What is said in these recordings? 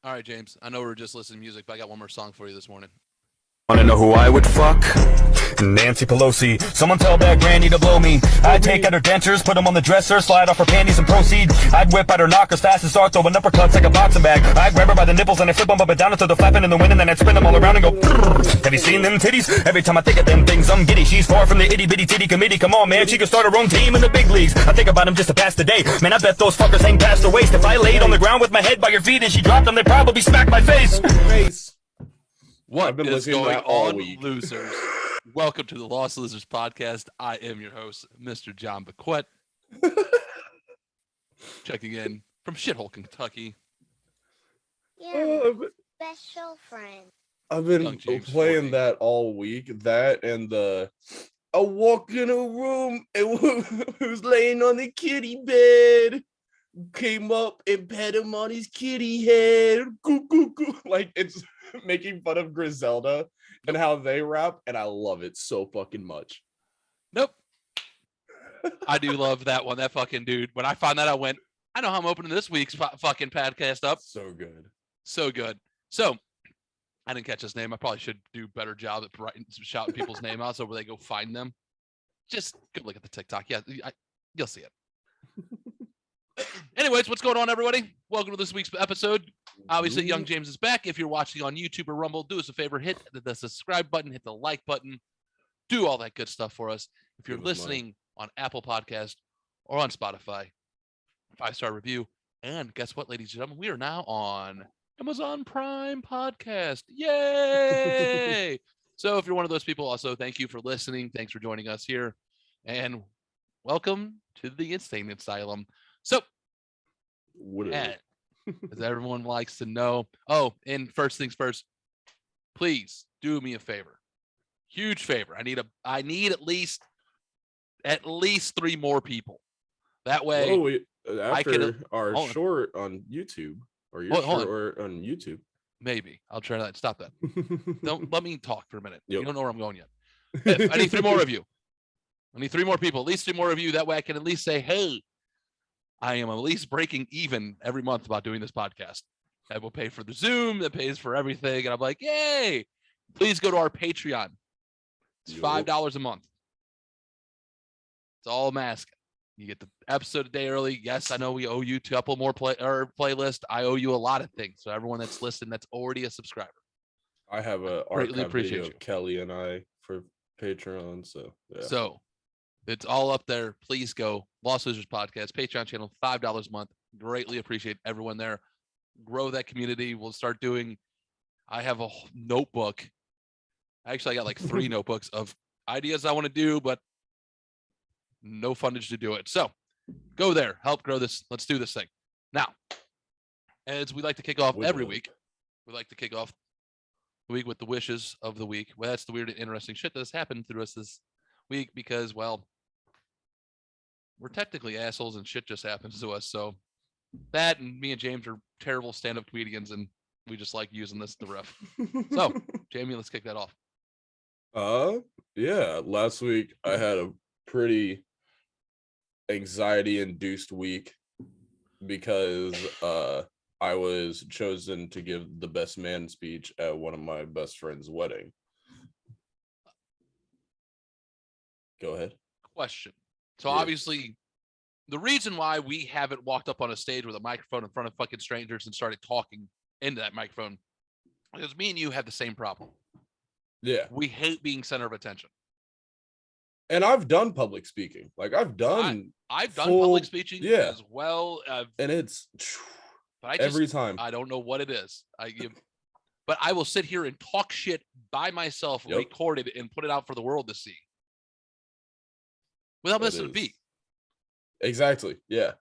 All right, James. I know we were just listening to music, but I got one more song for you this morning. Wanna know who I would fuck? Nancy Pelosi. Someone tell that granny to blow me. I'd take out her dentures, put them on the dresser, slide off her panties and proceed. I'd whip out her knockers fast and start throwing uppercuts like a boxing bag. I'd grab her by the nipples and I'd flip them up and down until they're flapping in the wind, and then I'd spin them all around and go brrr. Have you seen them titties? Every time I think of them things, I'm giddy. She's far from the itty bitty titty committee. Come on, man, she could start her own team in the big leagues. I think about them just to pass the day. Man, I bet those fuckers hang past her waist. If I laid on the ground with my head by her feet and she dropped them, they'd probably smack my face. What been is listening to going that all on, week. losers? Welcome to the Lost Losers podcast. I am your host, Mr. John Bequette. Checking in from Shithole, Kentucky. You're my special friend. I've Young been James playing 40. that all week. That and I walk in a room and who's laying on the kitty bed. Came up and pet him on his kitty head. Goo, goo, goo. Like, it's making fun of Griselda and how they rap, and I love it so fucking much. Nope. I do love that one. That fucking dude. When I found that, I went, I know how I'm opening this week's fucking podcast up. So good. So good. So, I didn't catch his name. I probably should do a better job at shouting people's name out so where they go find them. Just go look at the TikTok. Yeah, you'll see it. Anyways, what's going on, everybody? Welcome to this week's episode. Obviously, Young James is back. If you're watching on YouTube or Rumble, do us a favor, hit the subscribe button, hit the like button, do all that good stuff for us. If you're Give us money. listening on Apple Podcast or on Spotify, 5-star review. And guess what, ladies and gentlemen? We are now on Amazon Prime Podcast. Yay! So if you're one of those people, also, thank you for listening. Thanks for joining us here. And welcome to the Insane Asylum. So, Whatever. as everyone likes to know. Oh, and first things first, please do me a favor. Huge favor. I need at least 3 more people. That way, Oh, wait, I after could- our hold on. short on YouTube, or your Hold short on YouTube. maybe I'll try to stop that. Don't let me talk for a minute. Yep. You don't know where I'm going yet. I need 3 more of you. I need 3 more people, at least 3 more of you. That way I can at least say, hey, I am at least breaking even every month about doing this podcast. I will pay for the Zoom, that pays for everything. And I'm like, yay. Please go to our Patreon. It's Yup. $5 a month. It's all I'm asking. You get the episode a day early. Yes, I know we owe you a couple more playlist. I owe you a lot of things. So everyone that's listening, that's already a subscriber. I have a Greatly archive appreciate video you. of Kelly and I for Patreon, so yeah. So it's all up there. Please go. Lost Losers Podcast, Patreon channel, $5 a month. Greatly appreciate everyone there. Grow that community. We'll start doing. I have a notebook. Actually, I got like 3 notebooks of ideas I want to do, but no fundage to do it. So go there. Help grow this. Let's do this thing. Now, as we like to kick off every week, we like to kick off the week with the wishes of the week. Well, that's the weird and interesting shit that has happened through us this week because, well, we're technically assholes and shit just happens to us. So that and me and James are terrible stand-up comedians and we just like using this to riff. So, Jamie, let's kick that off. Yeah, last week I had a pretty anxiety-induced week because I was chosen to give the best man speech at one of my best friend's wedding. Go ahead. Question. So Yeah. obviously, the reason why we haven't walked up on a stage with a microphone in front of fucking strangers and started talking into that microphone is me and you have the same problem. Yeah. We hate being center of attention. And I've done public speaking. Like I've done I've done full- public speaking yeah. as well, and it's but I just every time. I don't know what it is. But I will sit here and talk shit by myself, Yep. record it, and put it out for the world to see without That missing a is- beat. Exactly. Yeah.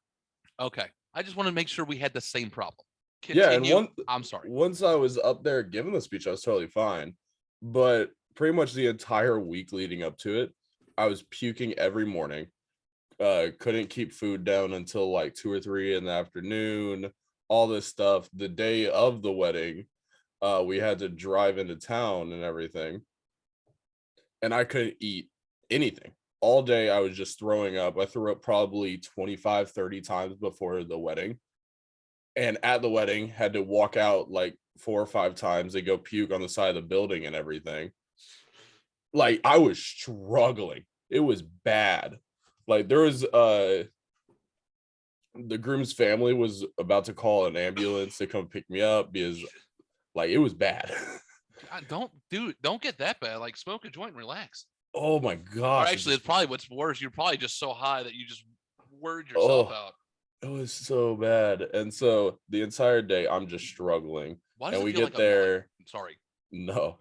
Okay, I just want to make sure we had the same problem. Yeah, and Continue. I'm sorry. once I was up there giving the speech, I was totally fine. But pretty much the entire week leading up to it, I was puking every morning. Couldn't keep food down until like 2 or 3 in the afternoon. All this stuff. The day of the wedding, we had to drive into town and everything. And I couldn't eat anything. All day I was just throwing up. I threw up probably 25, 30 times before the wedding. and at the wedding had to walk out like 4 or 5 times. They go puke on the side of the building and everything. Like I was struggling. It was bad. Like there was the groom's family was about to call an ambulance to come pick me up because like it was bad. God, don't get that bad. Like smoke a joint and relax. Oh my Or gosh. actually, it's probably what's worse. You're probably just so high that you just word yourself Oh, out. it was so bad. And so the entire day I'm just struggling. Why does And it we feel get like a melon? there. Sorry. No.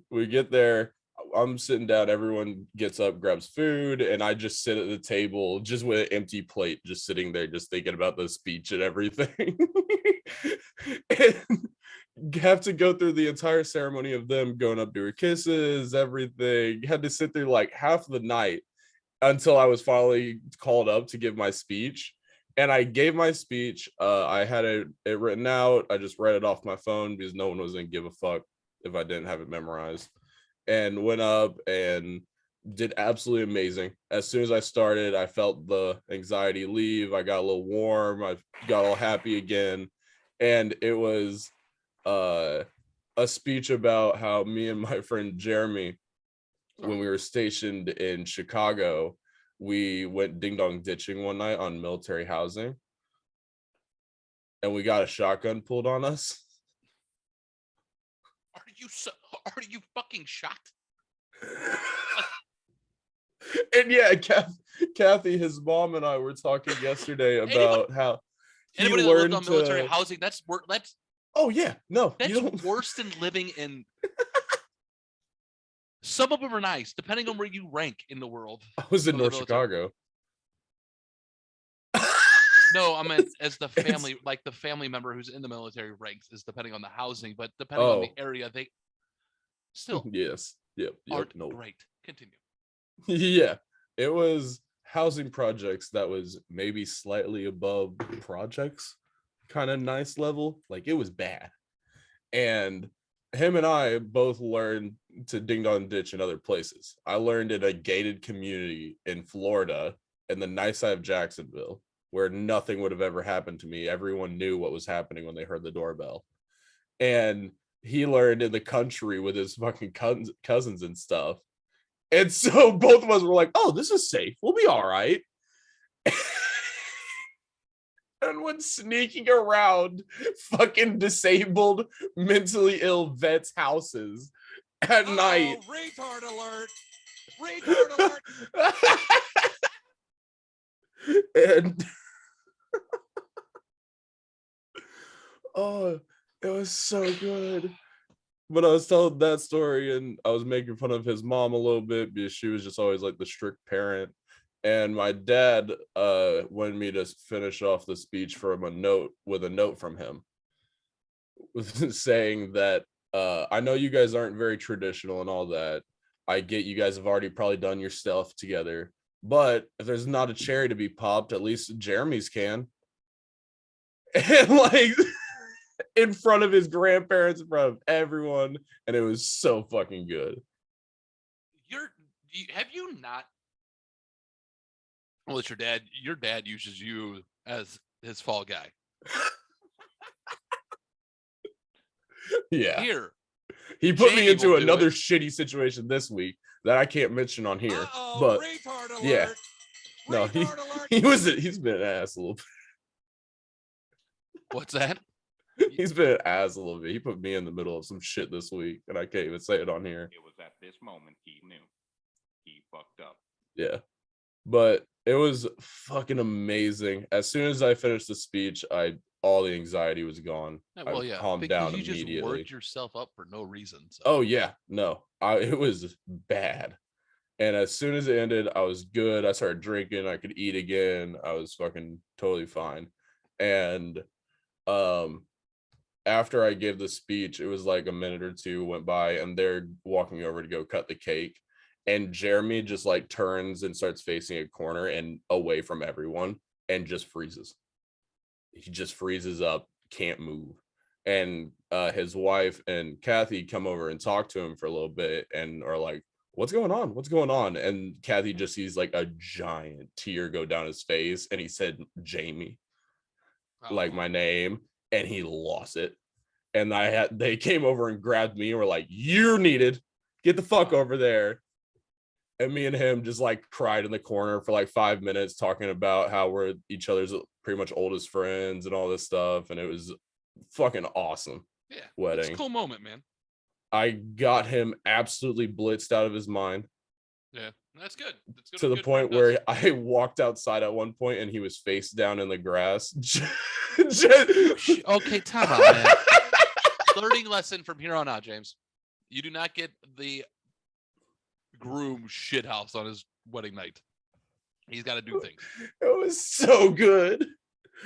We get there. I'm sitting down. Everyone gets up, grabs food, and I just sit at the table just with an empty plate, just sitting there, just thinking about the speech and everything. And have to go through the entire ceremony of them going up to her kisses, everything. Had to sit through like half the night until I was finally called up to give my speech. And I gave my speech. I had it written out. I just read it off my phone because no one was gonna give a fuck if I didn't have it memorized. And went up and did absolutely amazing. As soon as I started, I felt the anxiety leave. I got a little warm. I got all happy again. And it was a speech about how me and my friend Jeremy, when we were stationed in Chicago, we went ding dong ditching one night on military housing. And we got a shotgun pulled on us. Are you fucking shocked? And yeah, Kathy, his mom and I were talking yesterday about how he Anybody that lived learned on military to. housing, that's Oh yeah, no, that's you don't. worse than living in. Some of them are nice, depending on where you rank in the world. I was in of the North military. Chicago. No, I meant as the family, like the family member who's in the military ranks is depending on the housing, but depending on the area, they still Yes, yep, aren't no. great. Continue. Yeah, it was housing projects that was maybe slightly above projects, kind of nice level. Like it was bad. And him and I both learned to ding dong ditch in other places. I learned in a gated community in Florida in the nice side of Jacksonville, where nothing would have ever happened to me. Everyone knew what was happening when they heard the doorbell. And he learned in the country with his fucking cousins and stuff. And so both of us were like, oh, this is safe. We'll be all right. And when sneaking around fucking disabled, mentally ill vets' houses at night. Retard alert! Retard alert! And oh, it was so good. But I was telling that story and I was making fun of his mom a little bit because she was just always like the strict parent. And my dad wanted me to finish off the speech from a note from him saying that I know you guys aren't very traditional and all that. I get you guys have already probably done your stuff together, but if there's not a cherry to be popped, at least Jeremy's can. And like in front of his grandparents, in front of everyone, and it was so fucking good. Have you not? Well, it's your dad. Your dad uses you as his fall guy. Yeah. Here. He put Jamie me into will do another it. shitty situation this week that I can't mention on here. But retard alert! yeah. No, he's been an ass a little bit. What's that? He's been an ass a little bit. He put me in the middle of some shit this week, and I can't even say it on here. It was at this moment he knew. He fucked up. Yeah. But it was fucking amazing. As soon as I finished the speech, all the anxiety was gone. Well, I yeah, calmed because down you just immediately. worked yourself up for no reason. So. Oh yeah, no, it was bad. And as soon as it ended, I was good. I started drinking. I could eat again. I was fucking totally fine. And after I gave the speech, it was like a minute or two went by, and they're walking over to go cut the cake. And Jeremy just like turns and starts facing a corner and away from everyone and just freezes. He just freezes up, can't move. And his wife and Kathy come over and talk to him for a little bit and are like, what's going on? What's going on? And Kathy just sees like a giant tear go down his face. And he said, Jamie. like Oh. my name, and he lost it. And they came over and grabbed me and were like, "You're needed. Get the fuck over there." And me and him just like cried in the corner for like 5 minutes talking about how we're each other's pretty much oldest friends and all this stuff. And it was fucking awesome. Yeah, it's Wedding. a cool moment, man. I got him absolutely blitzed out of his mind Yeah, that's good. That's good. to the good point friend does. where I walked outside at one point and he was face down in the grass. Okay, time out, man. Learning lesson from here on out, James. You do not get the groom shithouse on his wedding night. He's got to do things. It was so good.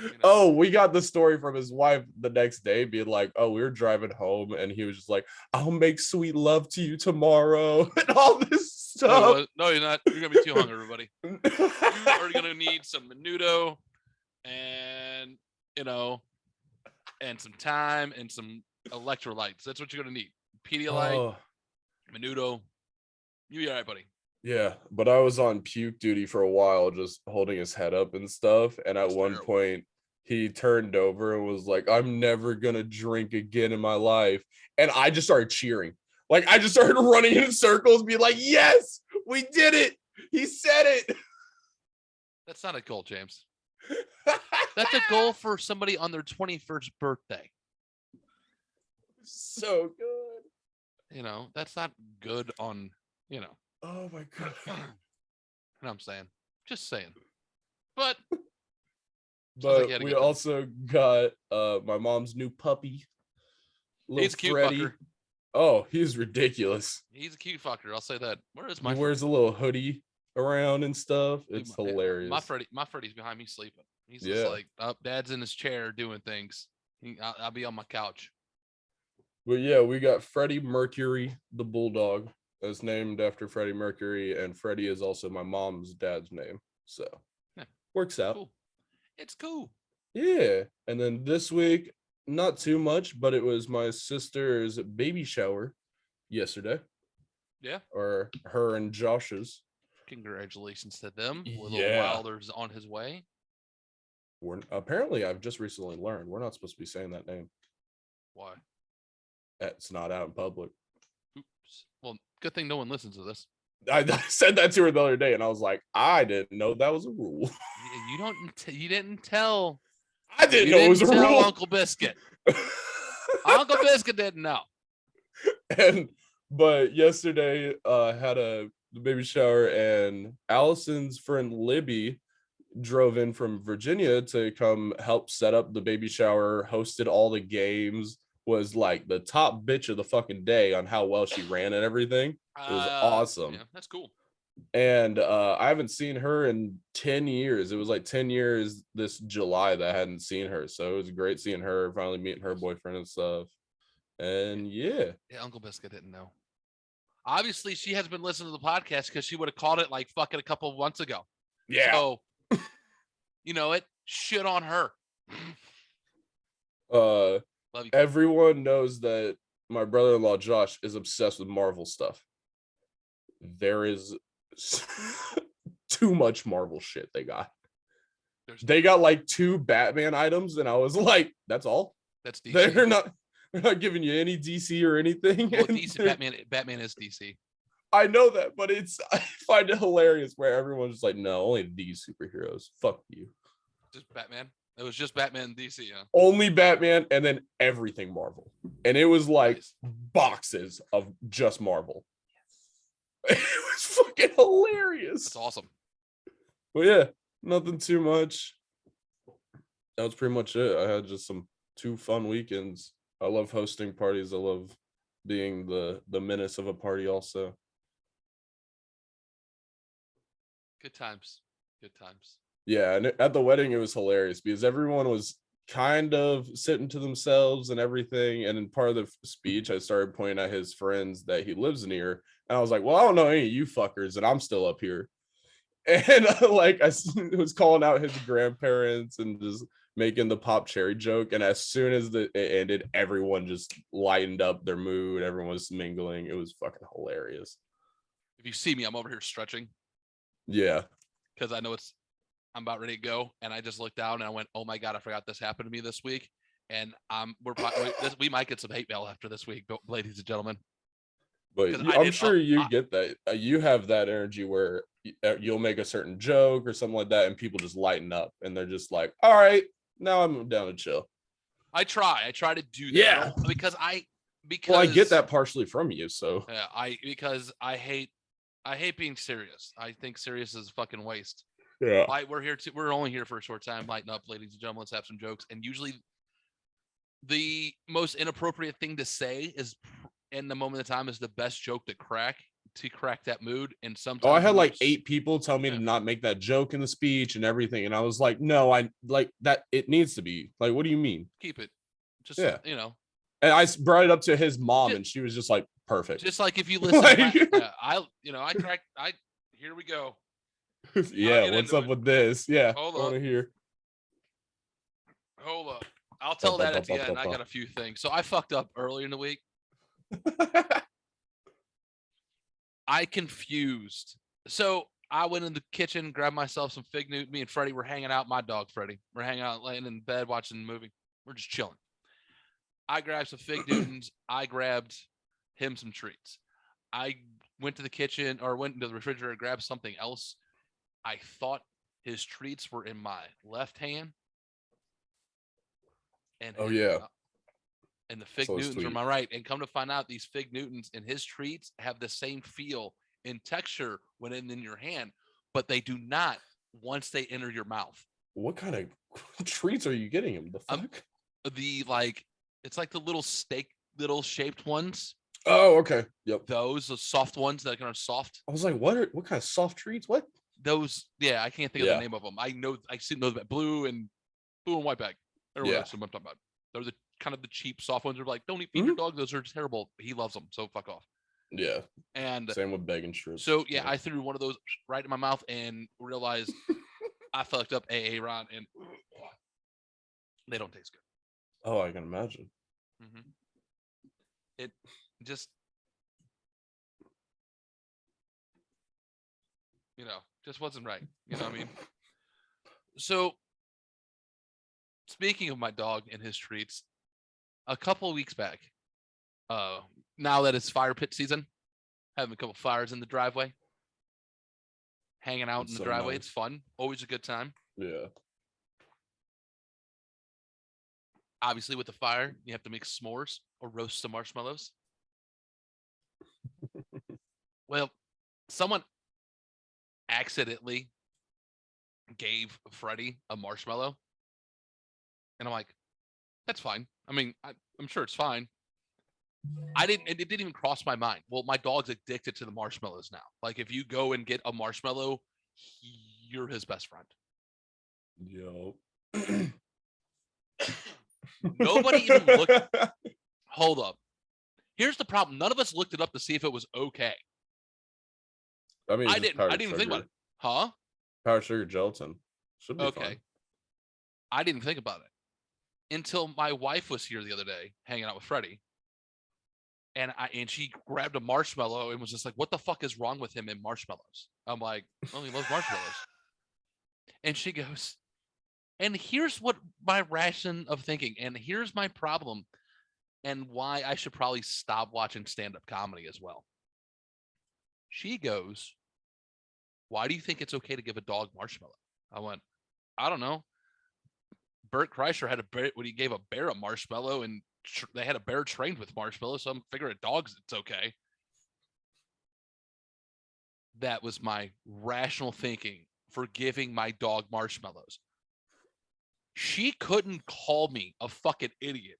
You know? Oh, we got the story from his wife the next day being like, "Oh, we were driving home and he was just like, I'll make sweet love to you tomorrow," and all this stuff. No, you're not. You're gonna be too hungry, buddy. You are gonna need some menudo, and and some time and some electrolytes. That's what you're gonna need. Pedialyte, Oh, menudo. You be all right, buddy. yeah, but I was on puke duty for a while, just holding his head up and stuff. And at That's one terrible. point, he turned over and was like, "I'm never gonna drink again in my life." And I just started cheering. Like I just started running in circles, being like, "Yes, we did it! He said it!" That's not a goal, James. That's a goal for somebody on their 21st birthday. So good. That's not good on, Oh my god. you know what I'm saying? Just saying. But But you had a we good time. also got my mom's new puppy. Little He's a cute Freddy. fucker. Oh, he's ridiculous. He's a cute fucker. I'll say that. Where is He my wears a little hoodie around and stuff. Freddy? It's hilarious. My Freddy's behind me sleeping. He's Yeah. just like, oh, Dad's in his chair doing things. I'll be on my couch. But yeah, we got Freddie Mercury, the bulldog, that's named after Freddie Mercury, and Freddie is also my mom's dad's name. So Yeah. works out. Cool. It's cool. Yeah. And then this week, not too much, but it was my sister's baby shower yesterday. Yeah. Or her and Josh's. Congratulations to them. Little Yeah. Wilder's on his way. Apparently, I've just recently learned we're not supposed to be saying that name. Why? It's not out in public. Oops. Well, good thing no one listens to this. I said that to her the other day, and I was like, I didn't know that was a rule. You didn't tell. I didn't You know it was a didn't tell rule. Uncle Biscuit. Uncle Biscuit didn't know. But yesterday, had the baby shower, and Allison's friend Libby drove in from Virginia to come help set up the baby shower, hosted all the games, was like the top bitch of the fucking day on how well she ran and everything. It was awesome. Yeah, that's cool. And I haven't seen her in 10 years. It was like 10 years this July that I hadn't seen her. So it was great seeing her, finally meeting her boyfriend and stuff. And yeah. Yeah, Uncle Biscuit didn't know. Obviously, she has been listening to the podcast because she would have called it like fucking a couple of months ago. Yeah. So, shit on her. Uh Love you. everyone knows that my brother-in-law Josh is obsessed with Marvel stuff. There is too much Marvel shit they got. They got like 2 Batman items, and I was like, that's all? That's DC. They're not giving you any DC or anything. Well, And DC, Batman is DC. I know that, but I find it hilarious where everyone's just like, no, only these superheroes. Fuck you. Just Batman. It was just Batman and DC. Yeah. Only Batman, and then everything Marvel. And it was like Nice. boxes of just Marvel. It was fucking hilarious. That's awesome. But yeah, nothing too much. That was pretty much it. I had just some 2 fun weekends. I love hosting parties. I love being the menace of a party also. Good times. Good times. Yeah, and at the wedding it was hilarious because everyone was kind of sitting to themselves and everything. And in part of the speech, I started pointing at his friends that he lives near. And I was like, well, I don't know any of you fuckers, and I'm still up here. And like I was calling out his grandparents and just making the pop cherry joke. And as soon as it ended, everyone just lightened up their mood. Everyone was mingling. It was fucking hilarious. If you see me, I'm over here stretching Yeah. because I know I'm about ready to go, and I just looked down and I went, "Oh my god, I forgot this happened to me this week." And we might get some hate mail after this week, ladies and gentlemen. But 'Cause I'm sure you get that. You have that energy where you'll make a certain joke or something like that, and people just lighten up, and they're just like, "All right, now I'm down to chill." I try to do that. Yeah. Because Well, I get that partially from you, so Yeah, I hate being serious. I think serious is a fucking waste. yeah. We're only here for a short time. Lighten up, ladies and gentlemen. Let's have some jokes. And usually, the most inappropriate thing to say is, in the moment of time, is the best joke to crack that mood. And sometimes, Oh, I had like moods- 8 people tell me Yeah. to not make that joke in the speech and everything, and I was like, "No, I like that. It needs to be like, what do you mean?" keep it. Just Yeah. And And I brought it up to his mom, Ju- and she was just like, "Perfect." just like if you listen, Like- here we go. Yeah, get what's into up it. with this? Yeah, Hold I want to up. hear. Hold up. I'll tell that at the end. I got a few things. So I fucked up earlier in the week. I confused. So I went in the kitchen, grabbed myself some Fig Newton. Me and Freddie were hanging out. My dog, Freddie. We're hanging out, laying in bed, watching a movie. We're just chilling. I grabbed some Fig Newtons. I grabbed him some treats. I went to the kitchen or went into the refrigerator, grabbed something else. I thought his treats were in my left hand. And Oh, yeah. And the Fig So Newtons were sweet. my right. And come to find out, these Fig Newtons and his treats have the same feel and texture when in your hand, but they do not once they enter your mouth. What kind of treats are you getting him? The fuck? It's like the little steak, little shaped ones. Oh, okay. Yep. The soft ones that are soft. I was like, what kind of soft treats? What? Those, yeah, I can't think of Yeah. the name of them. I see those blue and white bag. Or Yeah. that's what I'm talking about. They're the kind of the cheap soft ones. They're like, don't feed your dog. Those are terrible. He loves them, so fuck off. Yeah. And Same with bacon strips. so yeah, I threw one of those right in my mouth and realized I fucked up Ron, and they don't taste good. Oh, I can imagine. It just, just wasn't right. You know what I mean? So, speaking of my dog and his treats, a couple of weeks back, now that it's fire pit season, having a couple fires in the driveway, hanging out That's in the so driveway. nice. It's fun. Always a good time. Yeah. Obviously, with the fire, you have to make s'mores or roast some marshmallows. Well, someone accidentally gave Freddie a marshmallow. And I'm like, that's fine. I mean, I'm sure it's fine. It didn't even cross my mind. Well, my dog's addicted to the marshmallows now. Like, if you go and get a marshmallow, you're his best friend. Yo. Nobody even looked. Hold up. Here's the problem. None of us looked it up to see if it was okay. I mean, I didn't even think about it. Huh? Powdered sugar gelatin. Should be Okay. fine. I didn't think about it until my wife was here the other day hanging out with Freddie. And she grabbed a marshmallow and was just like, what the fuck is wrong with him and marshmallows? I'm like, oh, he loves marshmallows. And she goes, and here's what my ration of thinking, and here's my problem, and why I should probably stop watching stand-up comedy as well. She goes, why do you think it's okay to give a dog marshmallow? I went, I don't know. Bert Kreischer had a bear when he gave a bear a marshmallow, and they had a bear trained with marshmallows, so I'm figuring at dogs it's okay. That was my rational thinking for giving my dog marshmallows. She couldn't call me a fucking idiot.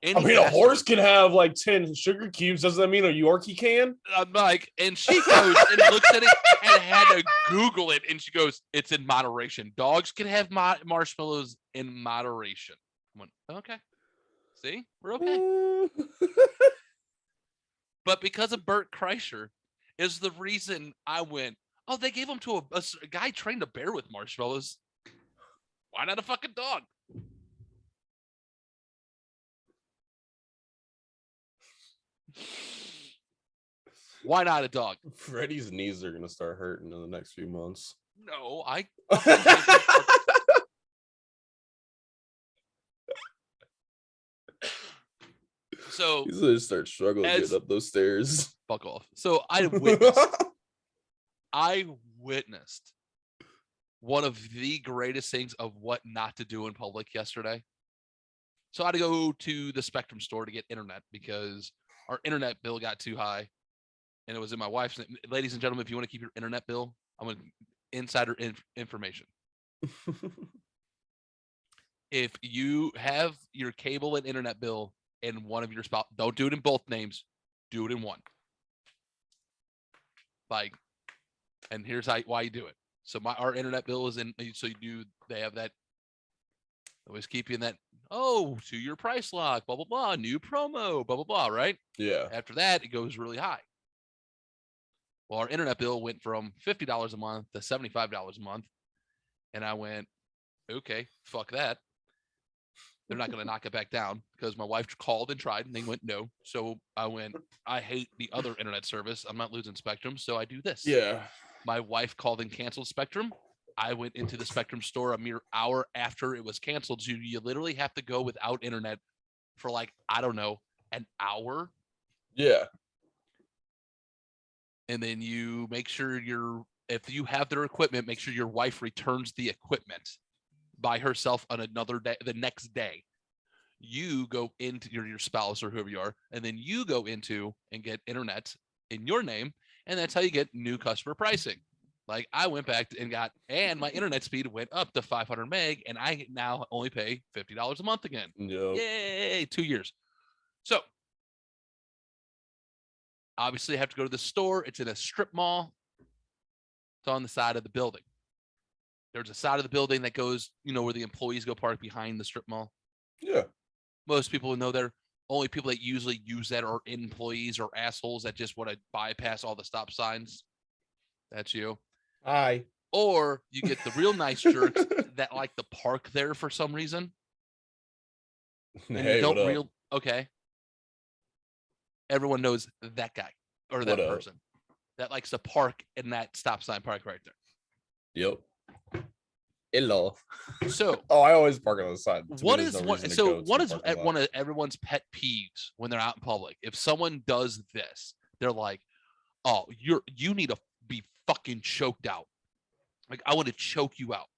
I mean, a horse can have like 10 sugar cubes. Doesn't that mean a Yorkie can? I'm like, and she goes and looks at it and had to Google it, and she goes, it's in moderation. Dogs can have marshmallows in moderation. I went, okay. See, we're okay. But because of Bert Kreischer is the reason I went, oh, they gave them to a guy trained a bear with marshmallows. Why not a fucking dog? Why not a dog? Freddie's knees are gonna start hurting in the next few months. No, I fucking canceled so He's gonna start struggling as getting up those stairs. fuck off. So I witnessed one of the greatest things of what not to do in public yesterday. So I had to go to the Spectrum store to get internet because our internet bill got too high, and it was in my wife's name. Ladies and gentlemen, if you want to keep your internet bill, I'm going to insider information. If you have your cable and internet bill in one of your spouse, don't do it in both names. Do it in one. Like, and here's why you do it. So our internet bill is in. So they have that. Always keep you in that. Oh, 2-year price lock. Blah blah blah. New promo. Blah blah blah. Right. Yeah. After that, it goes really high. Well, our internet bill went from $50 a month to $75 a month, and I went, okay, fuck that. They're not going to knock it back down because my wife called and tried and they went no. So I went, I hate the other internet service. I'm not losing Spectrum. So I do this. Yeah. My wife called and canceled Spectrum. I went into the Spectrum store a mere hour after it was canceled. So you literally have to go without internet for like, I don't know, an hour. Yeah. And then you make sure if you have their equipment, make sure your wife returns the equipment by herself on another day, the next day. You go into your spouse or whoever you are, and then you go into and get internet in your name, and that's how you get new customer pricing. Like I went back and my internet speed went up to 500 meg, and I now only pay $50 a month again. Yep. Yay, 2 years. So obviously I have to go to the store. It's in a strip mall. It's on the side of the building. There's a side of the building that goes, where the employees go park behind the strip mall. Yeah. Most people know they're only people that usually use that are employees or assholes that just want to bypass all the stop signs. That's you. Hi. Or you get the real nice jerks that like to park there for some reason. And Hey, you don't what up? okay. Everyone knows that guy or that What up? person that likes to park in that stop sign park right there. Yep. Hello. So I always park on the side. To me, what there's is no what? reason to So go to what the is parking lot. one of everyone's pet peeves when they're out in public? If someone does this, they're like, "Oh, you need to be fucking choked out. Like I want to choke you out."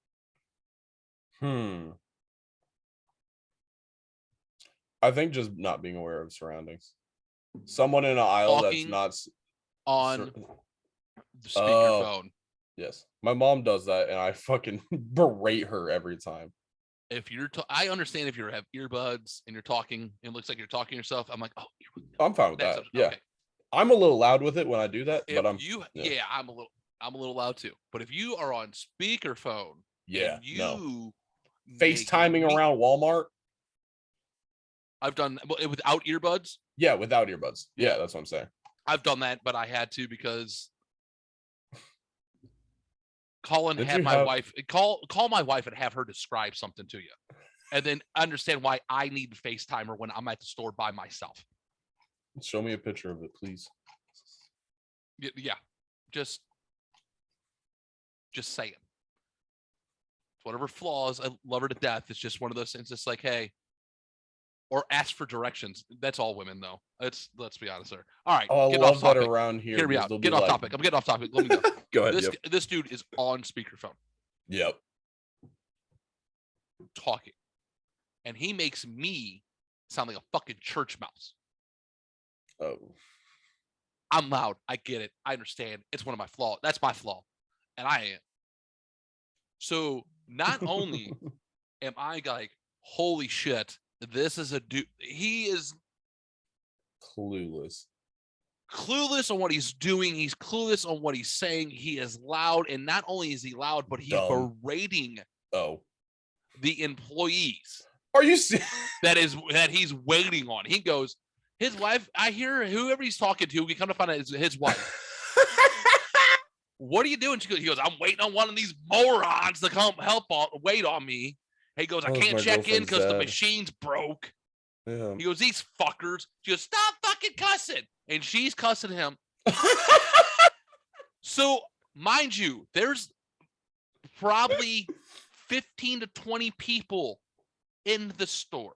I think just not being aware of surroundings. Someone in an aisle Talking that's not on the speakerphone. Yes, my mom does that, and I fucking berate her every time. If you're, I understand if you have earbuds and you're talking, and it looks like you're talking to yourself. I'm like, oh, I'm fine with that's that. Yeah, okay. I'm a little loud with it when I do that, If but I'm yeah, I'm a little loud too. But if you are on speakerphone, yeah, and you no. make FaceTiming me- around Walmart. I've done without earbuds. Yeah, without earbuds. Yeah, that's what I'm saying. I've done that, but I had to because Colin Did had you my have- wife call my wife and have her describe something to you, and then understand why I need FaceTimer when I'm at the store by myself. Show me a picture of it, please. Yeah, just saying. Whatever flaws, I love her to death. It's just one of those things. It's like, hey, or ask for directions. That's all women, though. Let's be honest, sir. All right, Oh, I get love off that topic. around here. Hear me because out. they'll Get be off like- topic. I'm getting off topic. Let me go. Go ahead. This dude is on speakerphone Yep. talking, and he makes me sound like a fucking church mouse. Oh. I'm loud. I get it. I understand. It's one of my flaws. That's my flaw, and I am. So not only am I like, holy shit, this is a dude. He is Clueless. clueless on what he's doing. He's clueless on what he's saying. He is loud, and not only is he loud, but he's Dumb. berating Oh. the employees Are you serious? that he's waiting on. He goes, his wife. I hear whoever he's talking to. We come to find out it's his wife. What are you doing? He goes, I'm waiting on one of these morons to come wait on me. He goes, I Oh, can't my check in girlfriend's because the dad. machine's broke. Yeah. He goes, these fuckers. She goes, stop fucking cussing. And she's cussing him. So, mind you, there's probably 15 to 20 people in the store.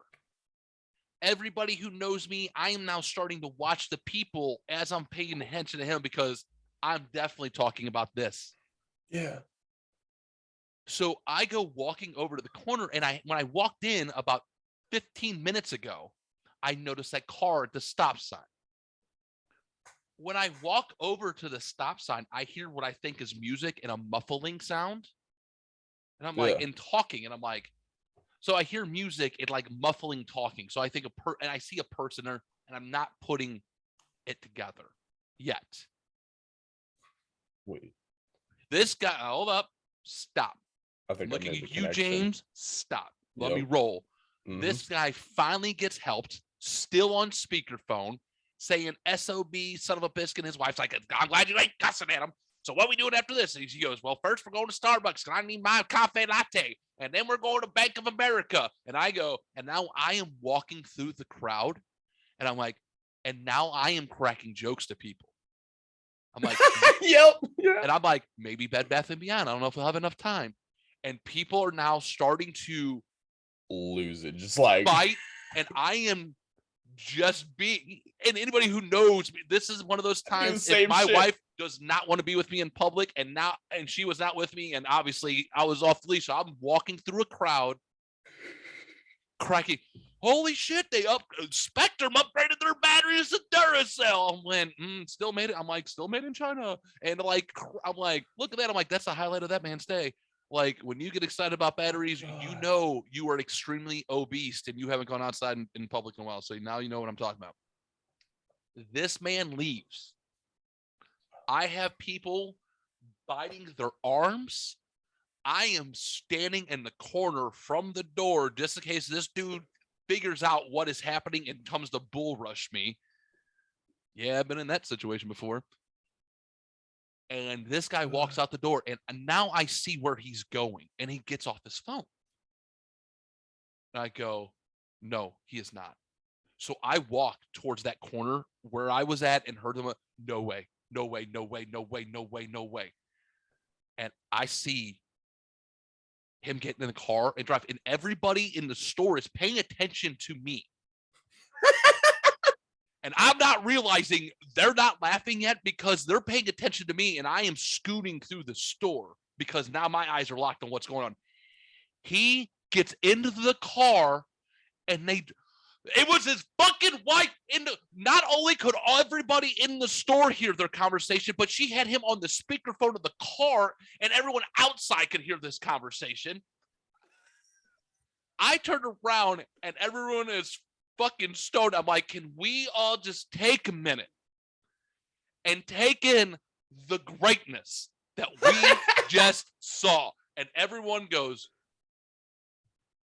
Everybody who knows me, I am now starting to watch the people as I'm paying attention to him because I'm definitely talking about this. Yeah. So I go walking over to the corner, and when I walked in about 15 minutes ago, I noticed that car at the stop sign. When I walk over to the stop sign, I hear what I think is music and a muffling sound. And I'm like, and talking, and I'm like, so I hear music and like muffling talking. So I think and I see a person there, and I'm not putting it together yet. Wait. This guy, hold up, stop. I think Looking I made at the you, connection. James, stop. Let me Yep. roll. Mhm. This guy finally gets helped, still on speakerphone, saying SOB, son of a biscuit. His wife's like, I'm glad you ain't cussing at him. So what are we doing after this? And he goes, well, first we're going to Starbucks, and I need my cafe latte. And then we're going to Bank of America. And I go, and now I am walking through the crowd, and I'm like, and now I am cracking jokes to people. I'm like, Yep. Yeah. and I'm like, maybe Bed Bath & Beyond. I don't know if we'll have enough time. And people are now starting to Lose it. Just like fight, and I am just being, and anybody who knows me, this is one of those I do the times same if my shit. wife does not want to be with me in public, and she was not with me, and obviously I was off the leash, so I'm walking through a crowd cracking, holy shit, Spectrum upgraded their batteries to Duracell. I'm like, still made it. I'm like, still made in China. And like, I'm like, look at that. I'm like, that's the highlight of that man's day. Like, when you get excited about batteries, you know you are extremely obese and you haven't gone outside in public in a while. So now you know what I'm talking about. This man leaves. I have people biting their arms. I am standing in the corner from the door just in case this dude figures out what is happening and comes to bull rush me. Yeah, I've been in that situation before. And this guy walks out the door, and now I see where he's going, and he gets off his phone. And I go, no, he is not. So I walk towards that corner where I was at and heard them, no way, no way, no way, no way, no way, no way. And I see him getting in the car and drive, and everybody in the store is paying attention to me. And I'm not realizing they're not laughing yet because they're paying attention to me, and I am scooting through the store because now my eyes are locked on what's going on. He gets into the car, and it was his fucking wife. Not only could everybody in the store hear their conversation, but she had him on the speakerphone of the car, and everyone outside could hear this conversation. I turned around, and everyone is fucking stoned. I'm like, can we all just take a minute and take in the greatness that we just saw? And everyone goes,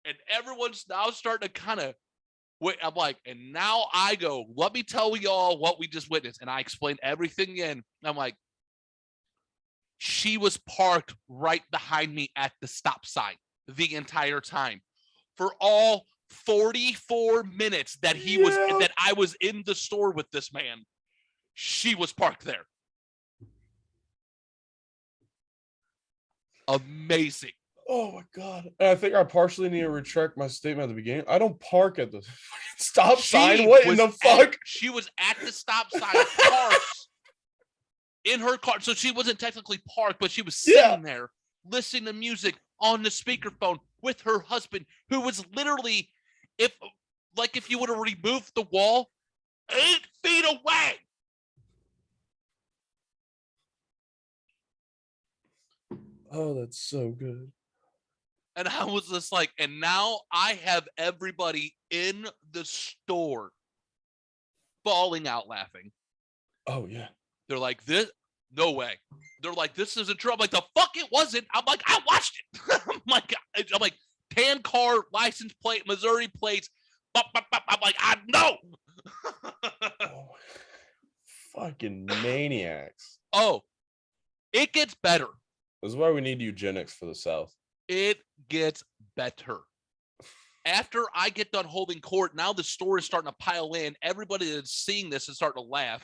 and everyone's now starting to kind of wait. I'm like, and now I go, let me tell y'all what we just witnessed. And I explained everything again. I'm like, she was parked right behind me at the stop sign the entire time for all 44 minutes that that I was in the store with this man. She was parked there. Amazing. Oh my god. And I think I partially need to retract my statement at the beginning. I don't park at the stop sign. What in the fuck? She was at the stop sign parked in her car. So she wasn't technically parked, but she was sitting there listening to music on the speakerphone with her husband, who was literally, if you would have removed the wall, 8 feet away. Oh, that's so good. And I was just like, and now I have everybody in the store falling out laughing. Oh, yeah. They're like, this, no way. They're like, this isn't true. I'm like, the fuck it wasn't. I'm like, I watched it. I'm like, tan car, license plate, Missouri plates. I'm like, I know. Oh, fucking maniacs. Oh, it gets better. This is why we need eugenics for the South. It gets better. After I get done holding court, now the store is starting to pile in. Everybody that's seeing this is starting to laugh.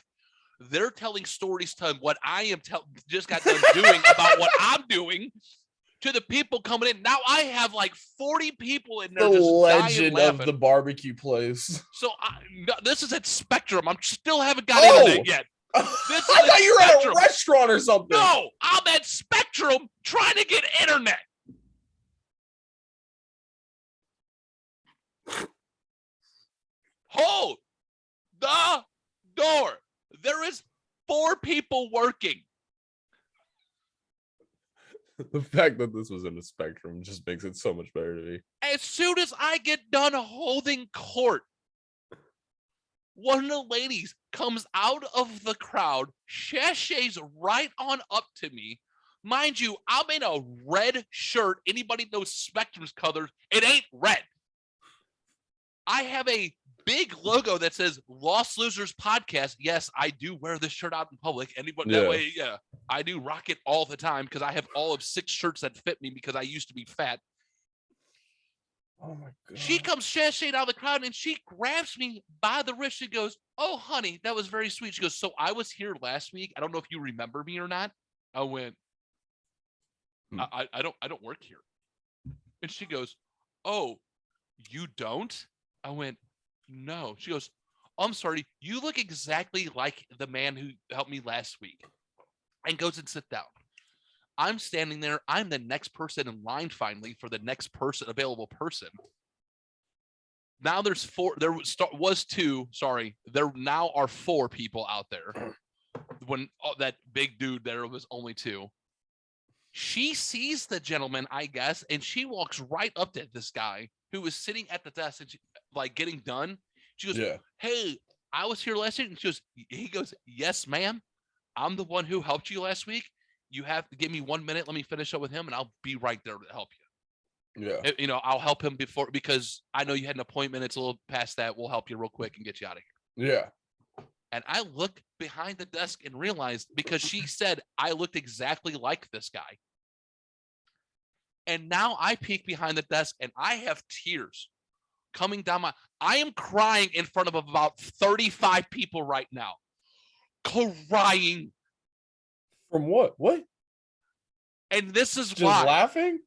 They're telling stories to what I am just got done doing about what I'm doing. to the people coming in. Now I have like 40 people in The there just dying legend laughing. of the barbecue place. So no, this is at Spectrum. I'm still haven't got into it yet. This I thought you were at a Spectrum. restaurant or something. No, I'm at Spectrum trying to get internet. Hold the door. There is 4 people working. The fact that this was in a Spectrum just makes it so much better to me. As soon as I get done holding court, one of the ladies comes out of the crowd, sashays right on up to me. Mind you, I'm in a red shirt. Anybody knows Spectrum's colors? It ain't red. I have a big logo that says Lost Losers Podcast. Yes, I do wear this shirt out in public. Anybody that way, yeah, I do rock it all the time because I have all of 6 shirts that fit me because I used to be fat. Oh my god. She comes sashaying out of the crowd and she grabs me by the wrist. She goes, "Oh, honey, that was very sweet." She goes, "So I was here last week. I don't know if you remember me or not." I went, I don't work here. And she goes, "Oh, you don't?" I went, "No." She goes, "I'm sorry. You look exactly like the man who helped me last week." And goes and sit down. I'm standing there. I'm the next person in line finally for the next person, available person. Now there's 4. There was 2. Sorry. There now are 4 people out there. When that big dude there was only 2. She sees the gentleman, I guess, and she walks right up to this guy who was sitting at the desk and like getting done. She goes, Yeah. "Hey, I was here last week." And he goes, "Yes, ma'am. I'm the one who helped you last week. You have to give me 1 minute. Let me finish up with him and I'll be right there to help you." Yeah. You know, I'll help him because I know you had an appointment. It's a little past that. We'll help you real quick and get you out of here. Yeah. And I looked behind the desk and realized, because she said I looked exactly like this guy. And now I peek behind the desk and I have tears coming down I am crying in front of about 35 people right now. Crying. From what? What? And this is Just why laughing?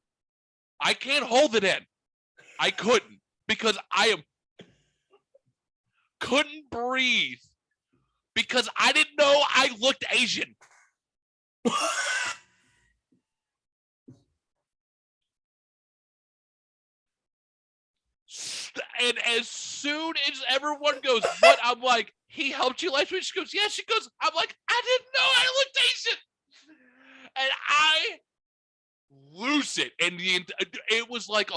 I can't hold it in. I couldn't because couldn't breathe because I didn't know I looked Asian. And as soon as everyone goes, "What?" I'm like, "He helped you last week?" She goes, "Yeah." She goes, I'm like, "I didn't know I looked Asian." And I lose it. And it was like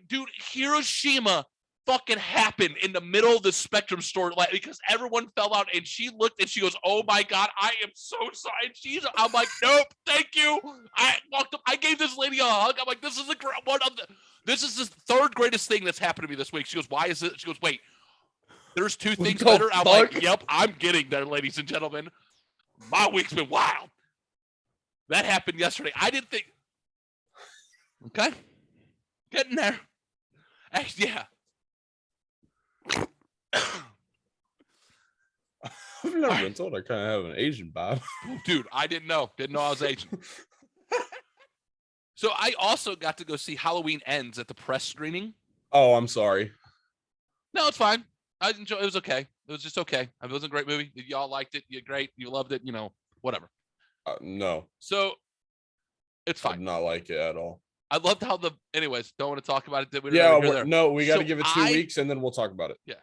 dude, Hiroshima fucking happened in the middle of the Spectrum store because everyone fell out and she looked and she goes, "Oh my God, I am so sorry." And I'm like, "Nope, thank you." I walked up, I gave this lady a hug. I'm like, "This is this is the 3rd greatest thing that's happened to me this week." She goes, "Why is it?" She goes, "Wait, there's 2 things the better." I'm like, fuck? "Yep, I'm getting there, ladies and gentlemen. My week's been wild." That happened yesterday. I didn't think. Okay. Getting there. Actually, yeah. I've never been told I kind of have an Asian vibe. Dude, I didn't know. Didn't know I was Asian. So I also got to go see Halloween Ends at the press screening. Oh, I'm sorry. No, it's fine. I enjoyed it. Was okay. It was just okay. It was a great movie. Y'all liked it. You're great. You loved it. You know, whatever. No. So it's I did fine. not like it at all. I loved how anyways, don't want to talk about it. Yeah, no, we got to So give it 2 weeks and then we'll talk about it. Yeah.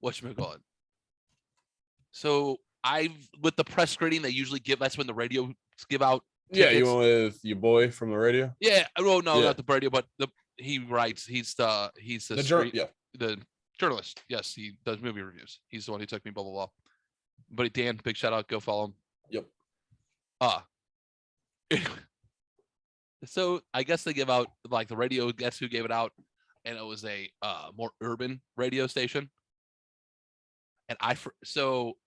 Whatchamacallit. So with the press screening, they usually that's when the radio give out tickets. Yeah, you went with your boy from the radio? Yeah. Oh no, Yeah. not the radio, but he writes. He's the journalist. Yes, he does movie reviews. He's the one who took me, blah blah blah. But Dan, big shout out, go follow him. Yep. So I guess they give out like the radio. Guess who gave it out? And it was a more urban radio station. And so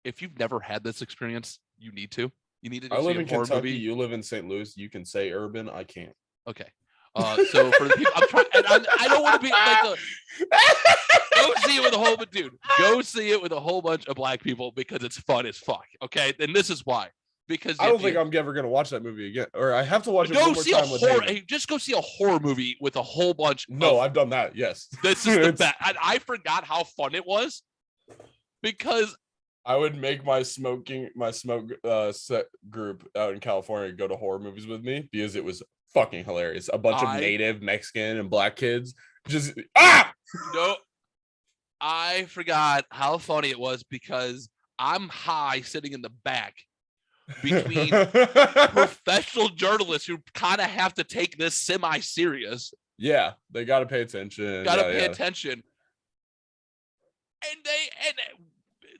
if you've never had this experience, you need to. You need to. I live in Kentucky. Kentucky. You live in St. Louis. You can say urban. I can't. Okay. So for the people, I'm trying, and I don't want to be like go see it with a whole bunch, dude. Go see it with a whole bunch of black people because it's fun as fuck. Okay, and this is why. Because I don't think I'm ever gonna watch that movie again, or I have to watch it one go more see a time with horror. Hayden. Hey, just go see a horror movie with a whole bunch. No, I've done that. Yes, this is the best. I forgot how fun it was because I would make my smoke set group out in California go to horror movies with me because it was fucking hilarious. A bunch of native Mexican and black kids just no, I forgot how funny it was because I'm high sitting in the back between professional journalists who kind of have to take this semi-serious. Yeah, they got to pay attention. Got to pay attention. And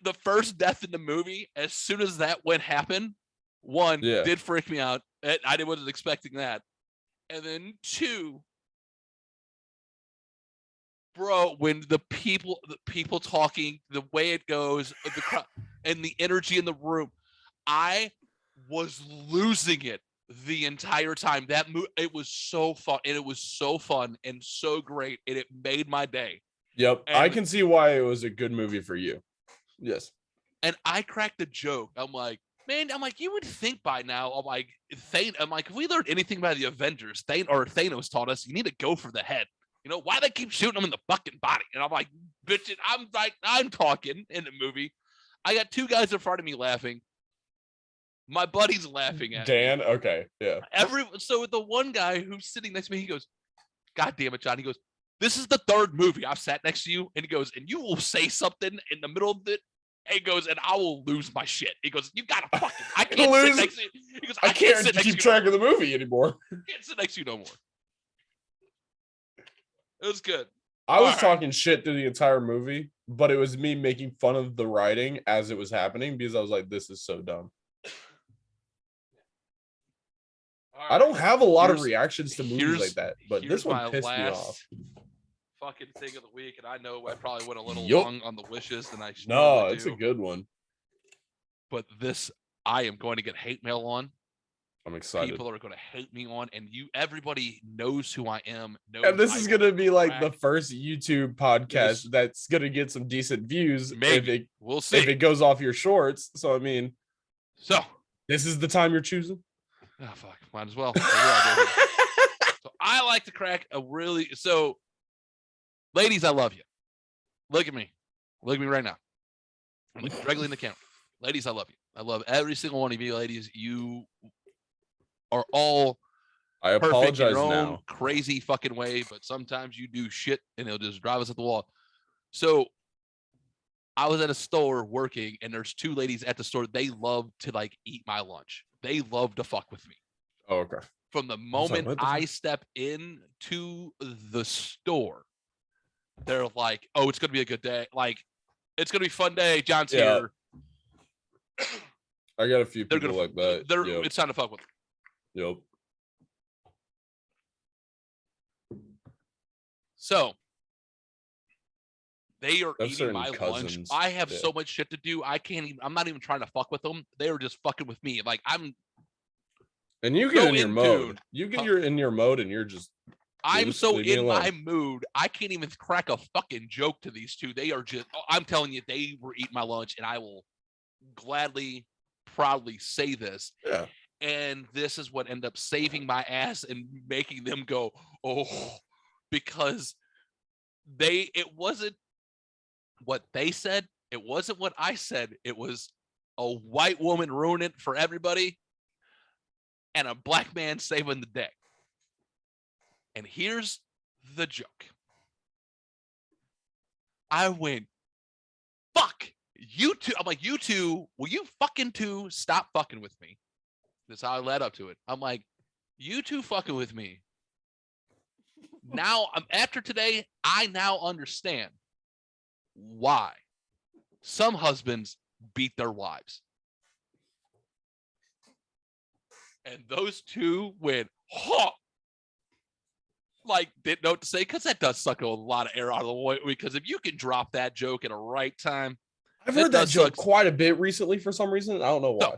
the first death in the movie, as soon as that happened, one did freak me out. I wasn't expecting that. And then two, bro, when the people talking, the way it goes, the crowd, and the energy in the room, I was losing it the entire time. It was so fun, and it was so fun and so great, and it made my day. Yep, and I can see why it was a good movie for you. Yes. And I cracked a joke. I'm like, man, you would think by now, I'm like, if we learned anything by the Avengers, Thanos taught us, you need to go for the head. You know, why they keep shooting them in the fucking body? And I'm like, bitch, I'm talking in the movie. I got two guys in front of me laughing. My buddy's laughing at Dan. me. Okay. Yeah. So the one guy who's sitting next to me, he goes, God damn it, John. He goes, this is the third movie I've sat next to you. And he goes, and you will say something in the middle of it. And he goes, and I will lose my shit. He goes, you gotta fucking, I can't sit next to you. He goes, I can't keep track of the movie anymore. I can't sit next to you no more. It was good. I was talking shit through the entire movie, but it was me making fun of the writing as it was happening because I was like, this is so dumb. I don't have a lot of reactions to movies like that, but this one pissed me off. Fucking thing of the week, and I know I probably went a little long on the wishes than I should. No, it's a good one. But this, I am going to get hate mail on. I'm excited. People are going to hate me on, and everybody knows who I am. And this is going to be like the first YouTube podcast that's going to get some decent views. Maybe we'll see if it goes off your shorts. So I mean, this is the time you're choosing. Oh fuck, might as well. So I like to crack ladies, I love you. Look at me right now. I'm looking directly in the camera. Ladies, I love you. I love every single one of you, ladies. You are all I apologize in your own now. Crazy fucking way, but sometimes you do shit and it'll just drive us at the wall. So I was at a store working, and there's two ladies at the store. They love to eat my lunch. They love to fuck with me. Oh, okay. From the moment I step into the store, they're like, "Oh, it's gonna be a good day. It's gonna be a fun day. John's here." I got a few people like that. It's time to fuck with them. Yep. So they are eating my lunch. I have so much shit to do. I'm not even trying to fuck with them. They are just fucking with me. And you get in your mode. You're in your mode, and you're just. I'm so in my mood. I can't even crack a fucking joke to these two. They are just. I'm telling you, they were eating my lunch, and I will gladly, proudly say this. Yeah. And this is what ended up saving my ass and making them go, oh, because it wasn't what they said. It wasn't what I said. It was a white woman ruining it for everybody and a black man saving the day. And here's the joke. I went, fuck you two. I'm like, you two, will you fucking two stop fucking with me? That's how I led up to it. I'm like, you two fucking with me. Now, after today, I now understand why some husbands beat their wives. And those two went, huh. Didn't know what to say, because that does suck a lot of air out of the way. Because if you can drop that joke at a right time. I've heard that joke quite a bit recently for some reason. I don't know why.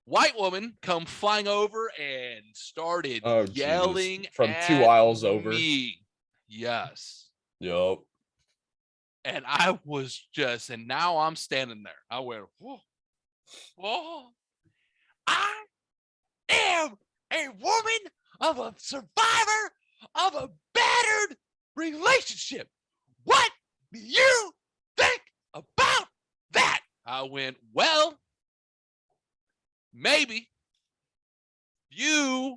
white woman come flying over and started Oh, Jesus. yelling From at 2 aisles over. me. Yes. Yup. And I was just, and now I'm standing there. I went, whoa, whoa. I am a woman of a survivor of a battered relationship. What do you think about that? I went, well, maybe you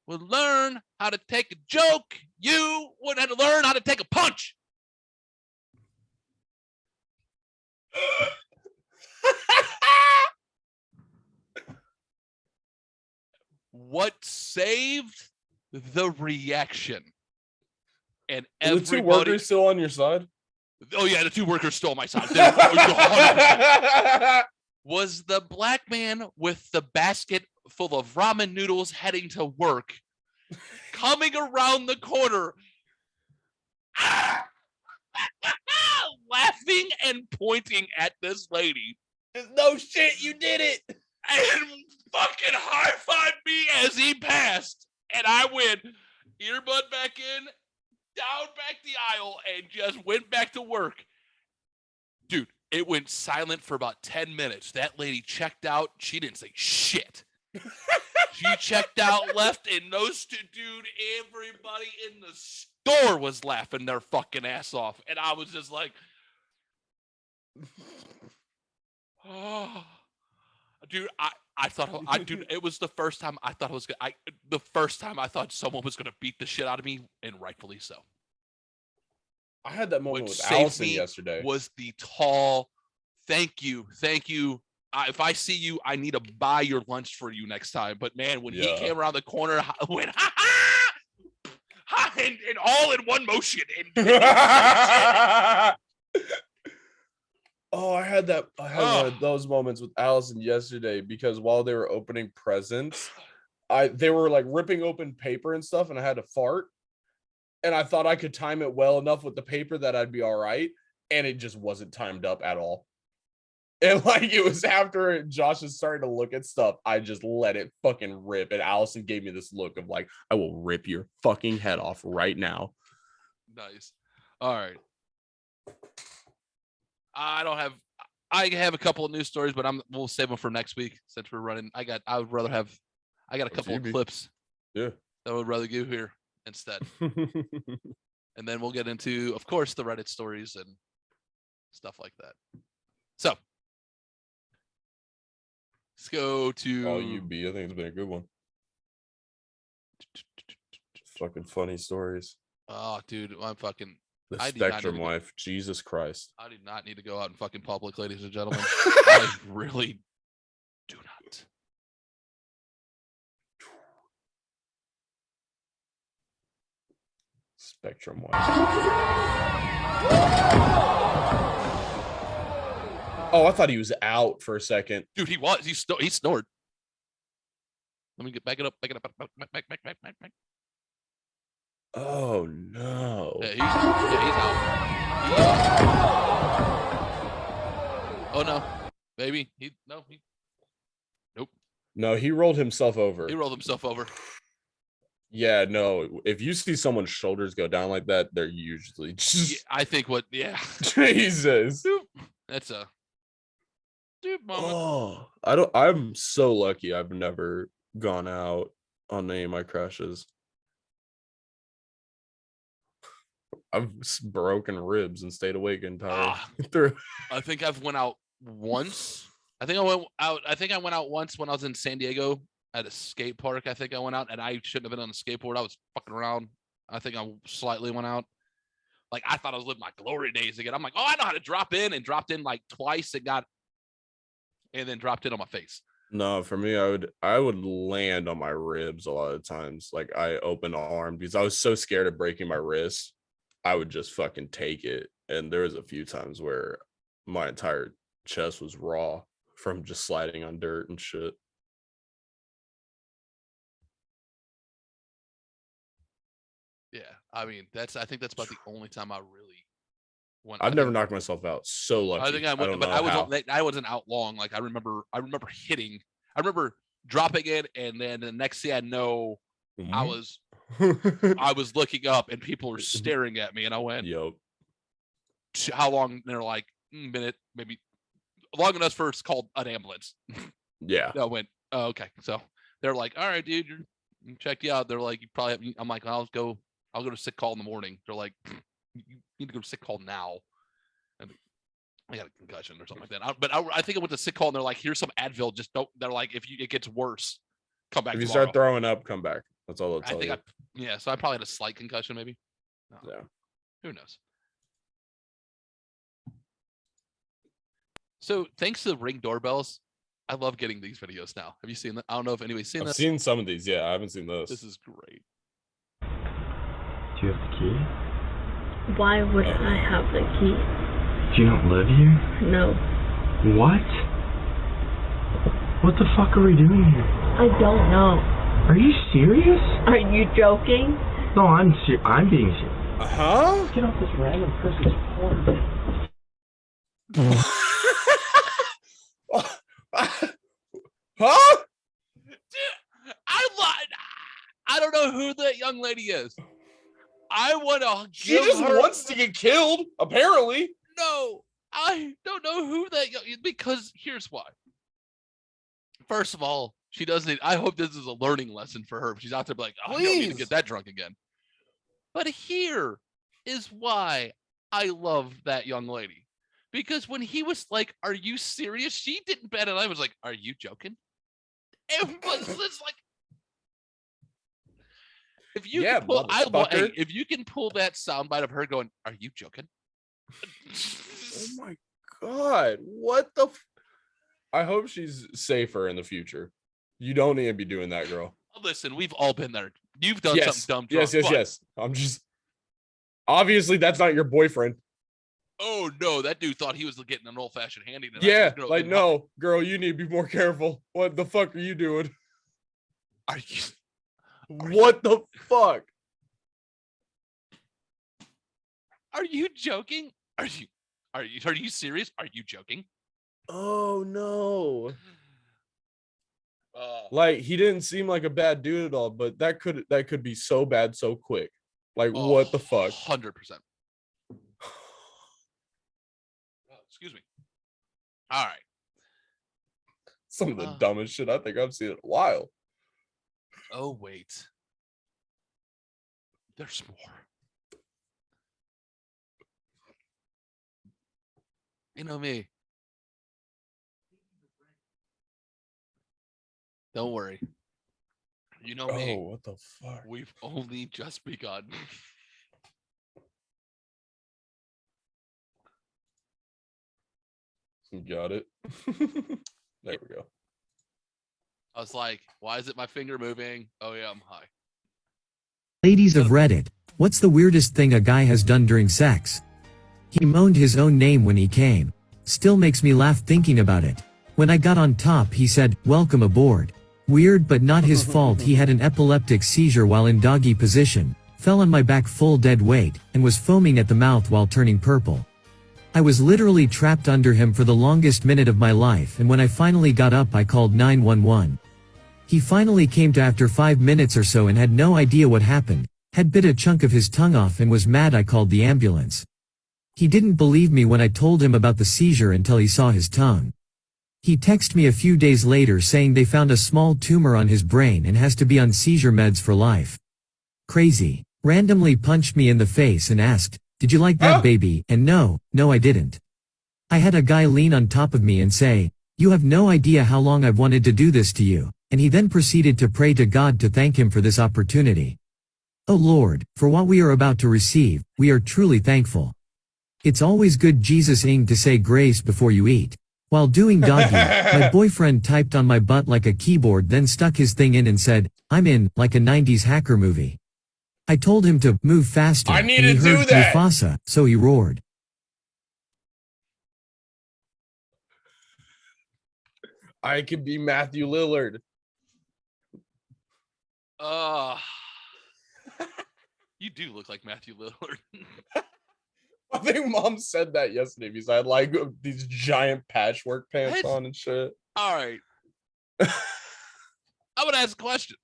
would learn how to take a joke. You would have to learn how to take a punch. What saved the reaction? And Are the 2 everybody, workers still on your side? oh yeah, the 2 workers stole my side. They're 100%. Was the black man with the basket full of ramen noodles heading to work coming around the corner laughing and pointing at this lady. No shit, you did it. And fucking high-fived me as he passed. And I went earbud back in, down back the aisle, and just went back to work. Dude, it went silent for about 10 minutes. That lady checked out. She didn't say shit. She checked out, left, and those 2 dude, everybody in the store was laughing their fucking ass off. And I was just like, oh, dude, I thought, dude, it was the first time I thought the first time I thought someone was going to beat the shit out of me, and rightfully so. I had that moment What with saved Allison me yesterday. was the tall, thank you. If I see you, I need to buy your lunch for you next time. But man, when he Yeah. came around the corner, I went, ha ha, and all in one motion. Oh, I had one Oh. of those moments with Allison yesterday because while they were opening presents, they were like ripping open paper and stuff, and I had to fart. And I thought I could time it well enough with the paper that I'd be all right, and it just wasn't timed up at all. And like it was after Josh is starting to look at stuff, I just let it fucking rip. And Allison gave me this look of like, I will rip your fucking head off right now. Nice. All right. I have a couple of news stories, but we'll save them for next week since we're running. I got a couple of clips. Yeah. That I would rather give here instead. And then we'll get into, of course, the Reddit stories and stuff like that. So let's go to Oh, UB. I think it's been a good one. Fucking funny stories. Oh, dude, I'm fucking. The I do not Spectrum need to go- wife. Jesus Christ. I do not need to go out in fucking public, ladies and gentlemen. I really do not. Spectrum wife. Oh, I thought he was out for a second. Dude, he snored. Let me back it up. Back. Oh no. Yeah, he's out. Oh no, baby. No, he rolled himself over. He rolled himself over. Yeah, no. If you see someone's shoulders go down like that, they're usually Yeah, just I think Jesus. that's a dude moment. Oh, I'm so lucky I've never gone out on any of my crashes. I've broken ribs and stayed awake entire through. I think I've went out once. I think I went out once when I was in San Diego at a skate park. I think I went out and I shouldn't have been on the skateboard. I was fucking around. I think I slightly went out. Like I thought I was living my glory days again. I'm like, oh, I know how to drop in, and dropped in like twice and then dropped in on my face. No, for me, I would land on my ribs a lot of times. Like I opened arm because I was so scared of breaking my wrist. I would just fucking take it. And there was a few times where my entire chest was raw from just sliding on dirt and shit. Yeah, I mean I think that's about the only time I really went. I've never knocked myself out. So lucky. I think I went, don't but know how. I wasn't out long. Like I remember hitting. I remember dropping it, and then the next thing I know, I Mhm. was looking up and people were staring at me, and I went, Yup. how long? And they're like, minute, maybe long enough for it's called an ambulance. Yeah. I went, oh, okay. So they're like, all right, dude, you checked you out. They're like, you probably have, I'm like, I'll go to sick call in the morning. They're like, you need to go to sick call now. And I got a concussion or something like that. I think I went to sick call and they're like, here's some Advil. Just don't, they're like, if it gets worse, come back If you tomorrow. start throwing up, come back. That's all they'll I tell think you. so I probably had a slight concussion maybe. No, Yeah. who knows? So thanks to the Ring doorbells, I love getting these videos now. Have you seen that? I don't know if anybody's seen I've this. seen some of these. Yeah, I haven't seen this. This is great. Do you have the key? Why would I have the key? Do you not live here? No, What? What the fuck are we doing here? I don't know. Are you serious? Are you joking? No, I'm being serious. Huh? Get off this random person's porch. Huh? Dude, I don't know who that young lady is. I want to She give just her. wants to get killed, apparently. No, I don't know who that because here's why. First of all, she doesn't. I hope this is a learning lesson for her. She's out there like, oh, I don't need to Please. get that drunk again. But here is why I love that young lady. Because when he was like, "Are you serious?" She didn't bat an eye. I was like, "Are you joking?" It was just like, if you Yeah, can pull, motherfucker. if you can pull that soundbite of her going, "Are you joking?" Oh my god. What the I hope she's safer in the future. You don't need to be doing that, girl. Listen, we've all been there. You've done something dumb. Yes, drunk, but- yes. I'm just obviously that's not your boyfriend. Oh no, that dude thought he was getting an old fashioned handy tonight. Yeah, Girl, like dude, no, girl, you need to be more careful. What the fuck are you doing? Are you? What the fuck? Are you joking? Are you serious? Are you joking? Oh no. Like he didn't seem like a bad dude at all, but that could be so bad so quick. Like what the fuck? 100%. Excuse me. All right. Some of the dumbest shit I think I've seen in a while. Oh wait. There's more. You know me. Don't worry. You know me. Oh, what the fuck? We've only just begun. You got it. There we go. I was like, why is it my finger moving? Oh yeah, I'm high. Ladies of Reddit, what's the weirdest thing a guy has done during sex? He moaned his own name when he came. Still makes me laugh thinking about it. When I got on top he said, "Welcome aboard." Weird but not his fault. He had an epileptic seizure while in doggy position, fell on my back full dead weight, and was foaming at the mouth while turning purple. I was literally trapped under him for the longest minute of my life, and when I finally got up I called 911. He finally came to after 5 minutes or so and had no idea what happened, had bit a chunk of his tongue off and was mad I called the ambulance. He didn't believe me when I told him about the seizure until he saw his tongue. He texted me a few days later saying they found a small tumor on his brain and has to be on seizure meds for life. Crazy. Randomly punched me in the face and asked, "Did you like that, baby?" And no, I didn't. I had a guy lean on top of me and say, "You have no idea how long I've wanted to do this to you," and he then proceeded to pray to God to thank him for this opportunity. Oh Lord, for what we are about to receive, we are truly thankful. It's always good Jesus-ing to say grace before you eat. While doing doggy, my boyfriend typed on my butt like a keyboard, then stuck his thing in and said, "I'm in," like a 90s hacker movie. I told him to move faster, I and need he to do heard that. Mufasa, so he roared. I could be Matthew Lillard. You do look like Matthew Lillard. I think mom said that yesterday because I had like these giant patchwork pants What? on and shit. All right. I'm gonna ask a question.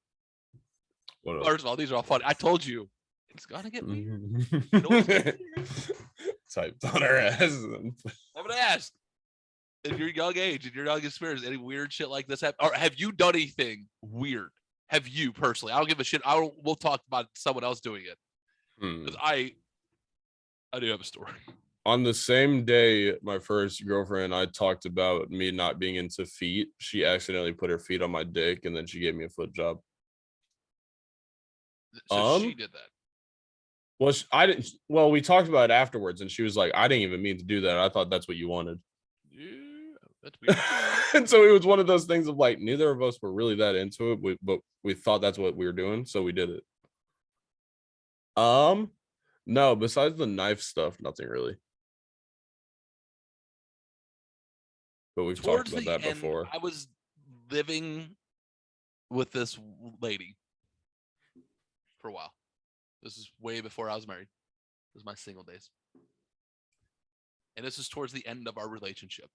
What First of all, these are all funny. I told you it's gonna get weird. Typed on her ass. I'm gonna ask. In your young age, in your young experience, any weird shit like this happen? Or have you done anything weird? Have you personally? I don't give a shit. We'll talk about someone else doing it. Because I do have a story. On the same day, my first girlfriend, I talked about me not being into feet. She accidentally put her feet on my dick, and then she gave me a foot job. So she did that. Well, I didn't. Well, we talked about it afterwards, and she was like, "I didn't even mean to do that. I thought that's what you wanted." Yeah, that's weird. And so it was one of those things of like, neither of us were really that into it, but we thought that's what we were doing, so we did it. No, besides the knife stuff, nothing really. But we've talked Towards about the that end, before. I was living with this lady for a while. This is way before I was married. This is my single days. And this is towards the end of our relationship.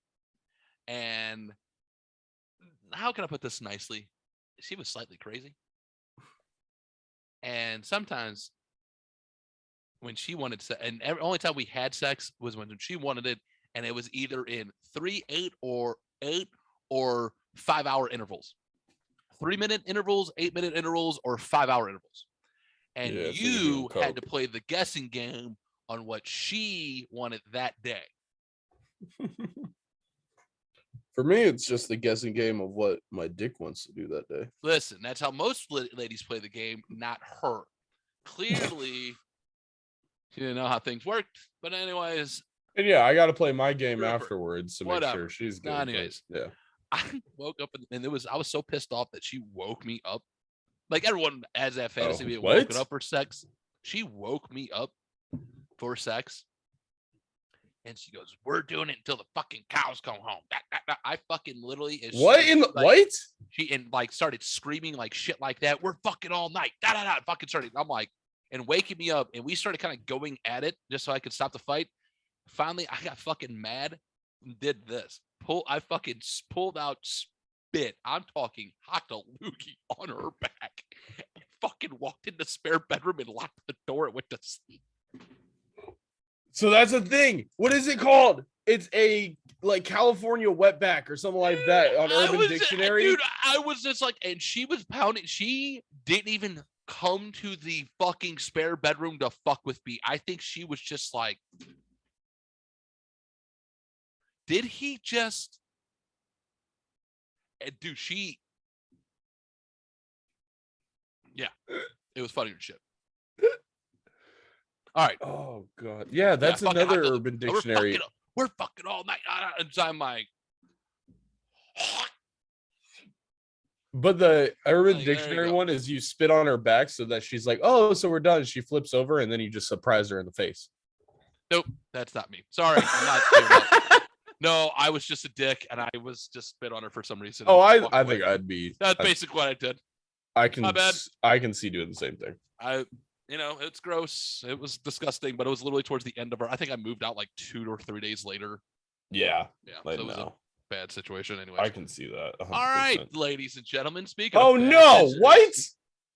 And how can I put this nicely? She was slightly crazy. And sometimes when she wanted to, and only time we had sex was when she wanted it, and it was either in 3, 8 or 5-hour intervals. 3-minute intervals, 8-minute intervals, or 5-hour intervals. And Yeah, so you you're had to doing play the guessing game on what she wanted that day. For me, it's just the guessing game of what my dick wants to do that day. Listen, that's how most ladies play the game, not her. Clearly, she didn't know how things worked. But anyways, And yeah, I got to play my game Sure. afterwards to make Whatever. sure she's good. No, but anyways. yeah. I woke up and I was so pissed off that she woke me up. Like everyone has that fantasy of being what? woken up for sex. She woke me up for sex. And she goes, "We're doing it until the fucking cows come home." I fucking literally What in the what? She like started screaming like shit like that. "We're fucking all night." Fucking started. I'm like, and waking me up, and we started kind of going at it just so I could stop the fight. Finally, I got fucking mad and did this. I fucking pulled out spit. I'm talking hot to loogie on her back. And fucking walked in the spare bedroom and locked the door and went to sleep. So that's the thing. What is it called? It's a like California wetback or something like that on Urban Dictionary. Dude, I was just like, and she was pounding. She didn't even come to the fucking spare bedroom to fuck with me. I think she was just like, did he just? And dude, yeah, it was funny as shit. All right. Oh god. Yeah, that's another Urban Dictionary. We're fucking all night. And I'm like, But the Urban Like, there you Dictionary go. one is you spit on her back so that she's like, "Oh, so we're done." She flips over and then you just surprise her in the face. nope, that's not me. Sorry, I'm not doing that. No, I was just a dick, and I was just spit on her for some reason. Oh, and walked I away. think I'd be. That's basically what I did. I can. My bad. I can see doing the same thing. It's gross. It was disgusting, but it was literally towards the end of I think I moved out like 2 or 3 days later. Yeah. Yeah, I so it was a know. bad situation anyway. I can see that. 100%. All right, ladies and gentlemen. Speaking Oh of bad no! situations- What?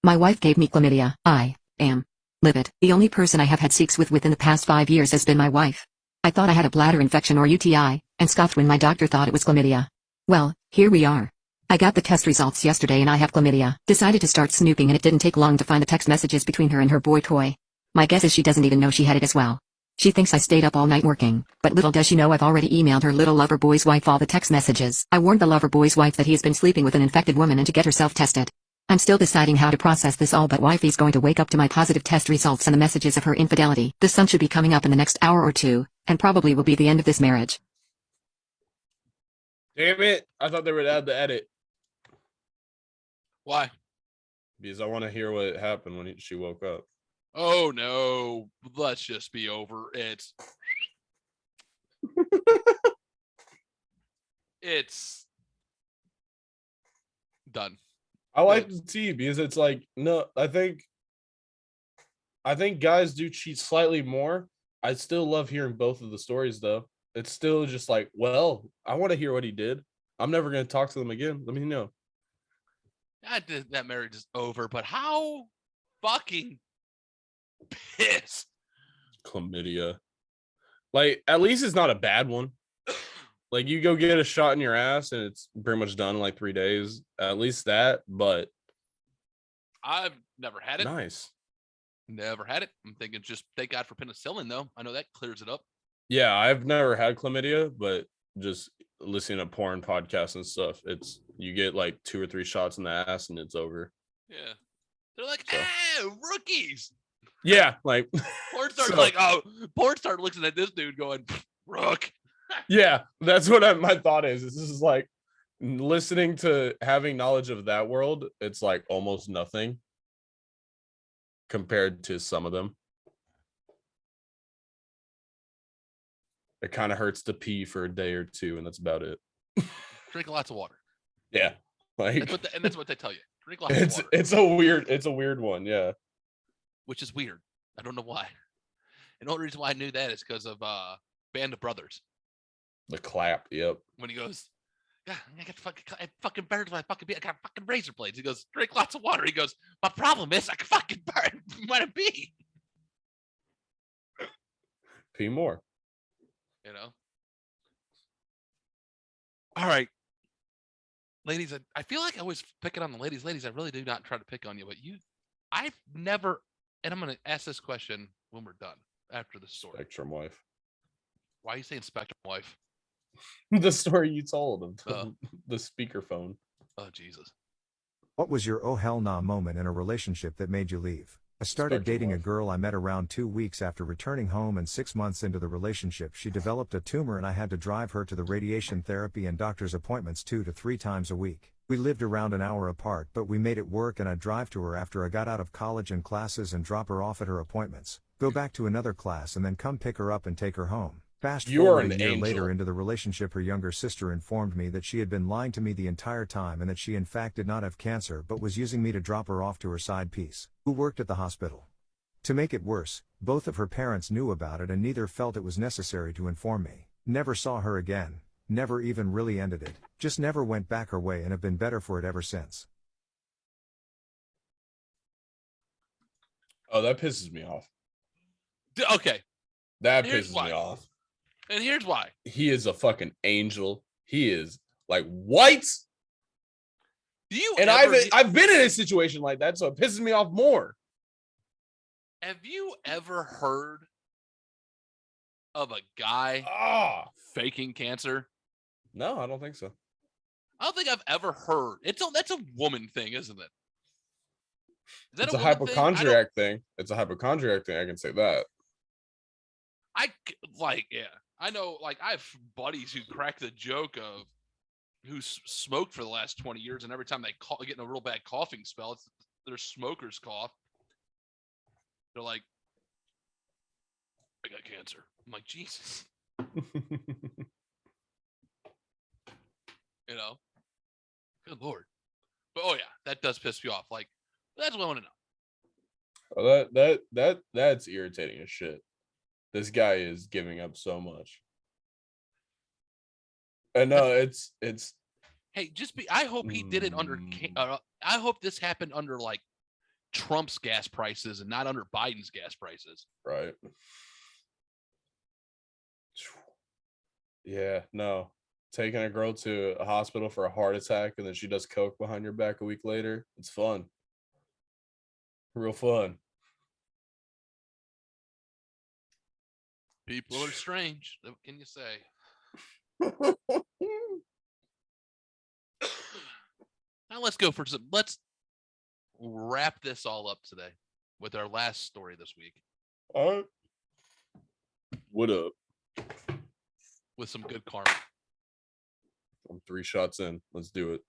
My wife gave me chlamydia. I am livid. The only person I have had sex with within the past 5 years has been my wife. I thought I had a bladder infection or UTI, and scoffed when my doctor thought it was chlamydia. Well, here we are. I got the test results yesterday and I have chlamydia. Decided to start snooping and it didn't take long to find the text messages between her and her boy toy. My guess is she doesn't even know she had it as well. She thinks I stayed up all night working, but little does she know I've already emailed her little lover boy's wife all the text messages. I warned the lover boy's wife that he has been sleeping with an infected woman and to get herself tested. I'm still deciding how to process this all, but wifey's going to wake up to my positive test results and the messages of her infidelity. The sun should be coming up in the next hour or two, and probably will be the end of this marriage. Damn it! I thought they would add the edit Why? because I want to hear what happened when she woke up. Oh no! Let's just be over it. It's done. I like the tea because it's like no. I think guys do cheat slightly more. I still love hearing both of the stories though. It's still just like, well, I want to hear what he did. I'm never gonna talk to them again. Let me know. that marriage is over, but how fucking pissed. Chlamydia. Like, at least it's not a bad one. Like, you go get a shot in your ass and it's pretty much done in like 3 days. At least that, but I've never had it. nice. Never had it. I'm thinking just thank God for penicillin, though. I know that clears it up. Yeah, I've never had chlamydia, but just listening to porn podcasts and stuff, it's you get like 2 or 3 shots in the ass and it's over. Yeah. They're like, So. rookies. Yeah, like Porn star's So- like, oh, porn star looking at this dude going, rook. yeah, that's what my thought is. This is like listening to having knowledge of that world. It's like almost nothing compared to some of them. It kind of hurts to pee for a day or two, and that's about it. Drink lots of water. Yeah, like That's what they tell you. Drink lots of water. it's a weird one. Yeah, Which is weird. I don't know why. And the only reason why I knew that is because of Band of Brothers. the clap. Yep. When he goes, yeah, I got fucking burned my fucking bee. I got fucking razor blades. He goes, drink lots of water. He goes, my problem is I can fucking burn my bee. Pee more. You know? All right. Ladies, I feel like I was picking on the ladies. Ladies, I really do not try to pick on you, but I've never, and I'm going to ask this question when we're done after the story. Spectrum wife. Why are you saying Spectrum wife? The story you told of Oh. the speakerphone. Oh, Jesus. What was your oh hell nah moment in a relationship that made you leave? I started Spectrum dating a wife. girl I met around 2 weeks after returning home, and 6 months into the relationship she developed a tumor and I had to drive her to the radiation therapy and doctor's appointments 2 to 3 times a week. We lived around an hour apart, but we made it work, and I'd drive to her after I got out of college and classes and drop her off at her appointments, go back to another class, and then come pick her up and take her home. Fast You are forward an a year angel. later into the relationship, her younger sister informed me that she had been lying to me the entire time and that she in fact did not have cancer but was using me to drop her off to her side piece, who worked at the hospital. To make it worse, both of her parents knew about it and neither felt it was necessary to inform me. Never saw her again, never even really ended it, just never went back her way and have been better for it ever since. Oh, that pisses me off. Okay. That Here's pisses why. me off. And here's why. He is a fucking angel. He is like what? Do you And ever, I've been in a situation like that, so it pisses me off more. have you ever heard of a guy Ah, faking cancer? no, I don't think so. I don't think I've ever heard. That's a woman thing, isn't it? Is that It's a woman thing? hypochondriac thing. It's a hypochondriac thing. I can say that. Yeah. I know, like, I have buddies who crack the joke of who smoked for the last 20 years, and every time they get in a real bad coughing spell, it's their smoker's cough. They're like, I got cancer. I'm like, Jesus. You know? Good Lord. But oh yeah, that does piss me off. Like, that's what I want to know. Oh, that's irritating as shit. This guy is giving up so much. And no, it's Hey, I hope he did it under, I hope this happened under like Trump's gas prices and not under Biden's gas prices. right. Yeah, no. Taking a girl to a hospital for a heart attack and then she does coke behind your back a week later. It's fun. Real fun. People are strange. What can you say? Now let's wrap this all up today with our last story this week All right. What up? with some good karma. I'm 3 shots in. Let's do it.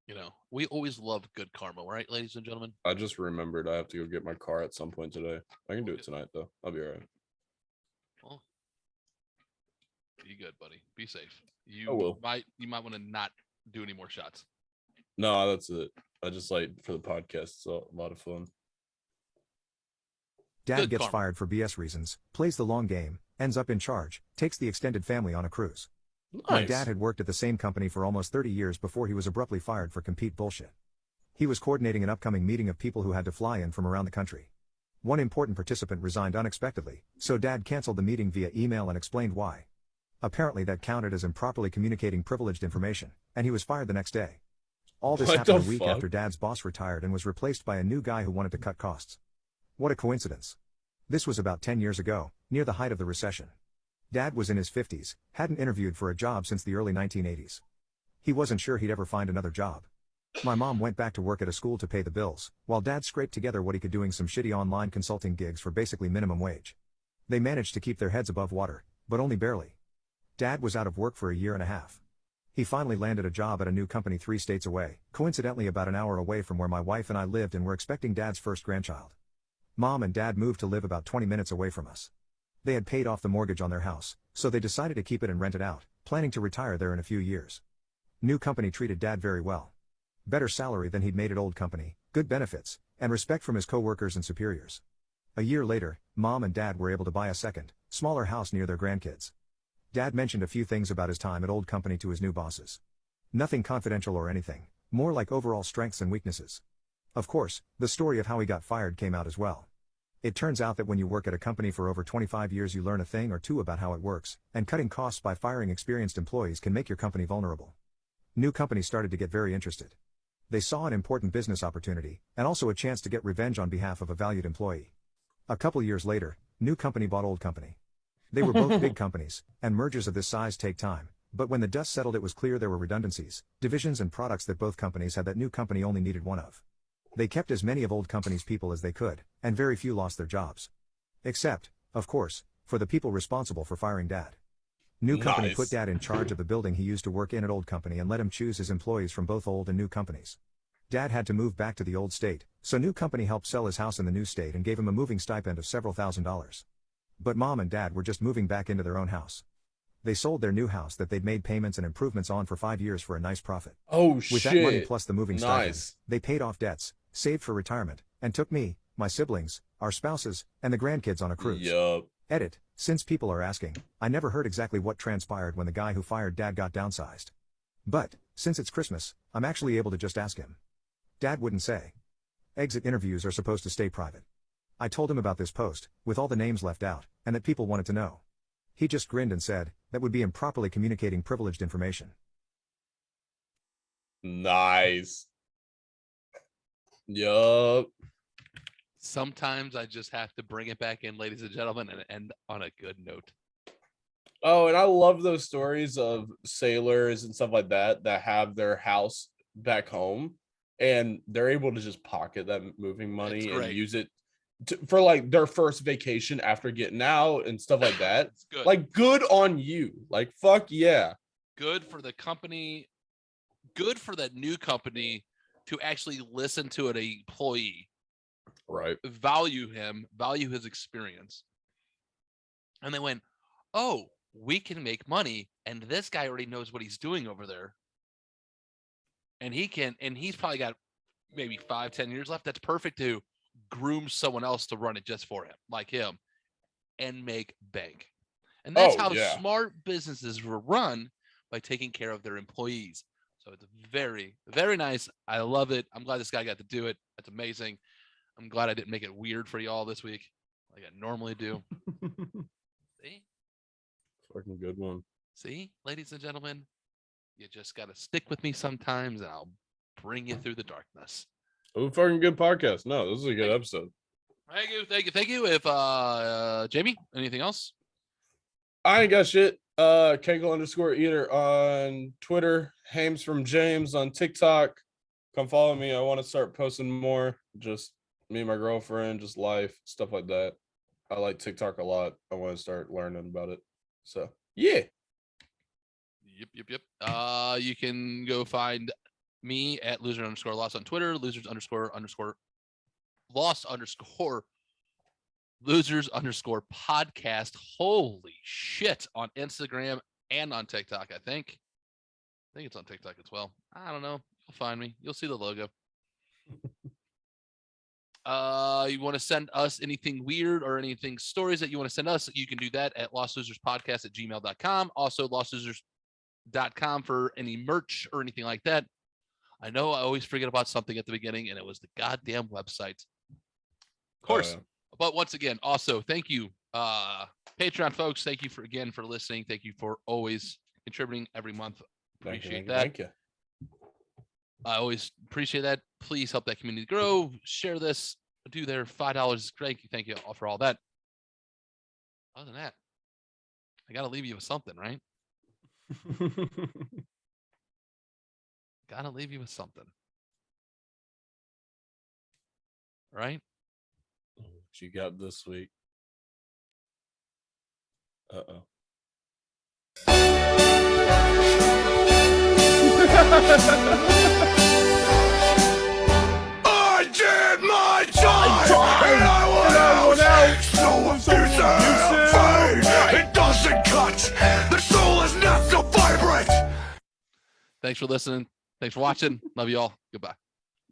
You know, we always love good karma, right, ladies and gentlemen? I just remembered I have to go get my car at some point today. I can do it tonight though. I'll be all right. Well, be good, buddy. Be safe. I will. You might want to not do any more shots. No, that's it. I just like for the podcast. It's a lot of fun. Dad Good gets karma. fired for BS reasons, plays the long game, ends up in charge, takes the extended family on a cruise. My dad had worked at the same company for almost 30 years before he was abruptly fired for compete bullshit. He was coordinating an upcoming meeting of people who had to fly in from around the country. One important participant resigned unexpectedly, so Dad canceled the meeting via email and explained why. Apparently that counted as improperly communicating privileged information, and he was fired the next day. All this happened a week after Dad's boss retired and was replaced by a new guy who wanted to cut costs. What a coincidence. This was about 10 years ago, near the height of the recession. Dad was in his 50s, hadn't interviewed for a job since the early 1980s. He wasn't sure he'd ever find another job. My mom went back to work at a school to pay the bills, while Dad scraped together what he could doing some shitty online consulting gigs for basically minimum wage. They managed to keep their heads above water, but only barely. Dad was out of work for a year and a half. He finally landed a job at a new company 3 states away, coincidentally about an hour away from where my wife and I lived and were expecting Dad's first grandchild. Mom and Dad moved to live about 20 minutes away from us. They had paid off the mortgage on their house, so they decided to keep it and rent it out, planning to retire there in a few years. New company treated Dad very well. Better salary than he'd made at old company, good benefits, and respect from his co-workers and superiors. A year later, Mom and Dad were able to buy a second, smaller house near their grandkids. Dad mentioned a few things about his time at old company to his new bosses. Nothing confidential or anything, more like overall strengths and weaknesses. Of course, the story of how he got fired came out as well. It turns out that when you work at a company for over 25 years you learn a thing or two about how it works, and cutting costs by firing experienced employees can make your company vulnerable. New company started to get very interested. They saw an important business opportunity, and also a chance to get revenge on behalf of a valued employee. A couple years later, new company bought old company. They were both big companies, and mergers of this size take time, but when the dust settled it was clear there were redundancies, divisions and products that both companies had that new company only needed one of. They kept as many of old company's people as they could, and very few lost their jobs. Except, of course, for the people responsible for firing Dad. New company put Dad in charge of the building he used to work in at old company and let him choose his employees from both old and new companies. Dad had to move back to the old state, so new company helped sell his house in the new state and gave him a moving stipend of several $1,000s. But Mom and Dad were just moving back into their own house. They sold their new house that they'd made payments and improvements on for 5 years for a nice profit. Oh shit. With that money plus the moving stipend, they paid off debts, saved for retirement, and took me, my siblings, our spouses, and the grandkids on a cruise. Yup. Edit, since people are asking, I never heard exactly what transpired when the guy who fired Dad got downsized. But, since it's Christmas, I'm actually able to just ask him. Dad wouldn't say. Exit interviews are supposed to stay private. I told him about this post, with all the names left out, and that people wanted to know. He just grinned and said, that would be improperly communicating privileged information. Nice. Yup. Sometimes I just have to bring it back in, ladies and gentlemen, and end on a good note. Oh, and I love those stories of sailors and stuff like that that have their house back home and they're able to just pocket that moving money and use it for like their first vacation after getting out and stuff like that. It's good. Like, good on you. Like, fuck yeah. Good for the company. Good for that new company to actually listen to an employee. Right. Value him, value his experience. And they went, oh, we can make money. And this guy already knows what he's doing over there. And he's probably got maybe 5-10 years left. That's perfect to groom someone else to run it just for him, like him, and make bank. And that's how smart businesses were run, by taking care of their employees. So it's very, very nice. I love it. I'm glad this guy got to do it. That's amazing. I'm glad I didn't make it weird for y'all this week, like I normally do. See? Fucking good one. See, ladies and gentlemen, you just got to stick with me sometimes, and I'll bring you through the darkness. Oh, fucking good podcast. No, this is a good episode. Thank you. If Jamie, anything else? I ain't got shit. Kegel_eater on Twitter. Hames from James on TikTok. Come follow me. I want to start posting more. Just me and my girlfriend, just life, stuff like that. I like TikTok a lot. I want to start learning about it. So yeah. Yep. You can go find me at loser_lost on Twitter, losers_podcast. Holy shit, on Instagram and on TikTok. I think it's on TikTok as well. I don't know. You'll find me. You'll see the logo. You want to send us anything weird or anything stories that you want to send us, you can do that at lostloserspodcast@gmail.com. Also lostlosers.com for any merch or anything like that. I know I always forget about something at the beginning, and it was the goddamn website. Of course. But once again, also thank you, Patreon folks. Thank you for listening. Thank you for always contributing every month. Appreciate that. Thank you. I always appreciate that. Please help that community grow. Share this. Do their $5. Thank you. Thank you all for all that. Other than that, I got to leave you with something, right? Got to leave you with something. Right? What you got this week? Uh-oh. I did my time, and I went out. So abusive. It doesn't cut. The soul is not so vibrant. Thanks for listening. Thanks for watching. Love you all. Goodbye.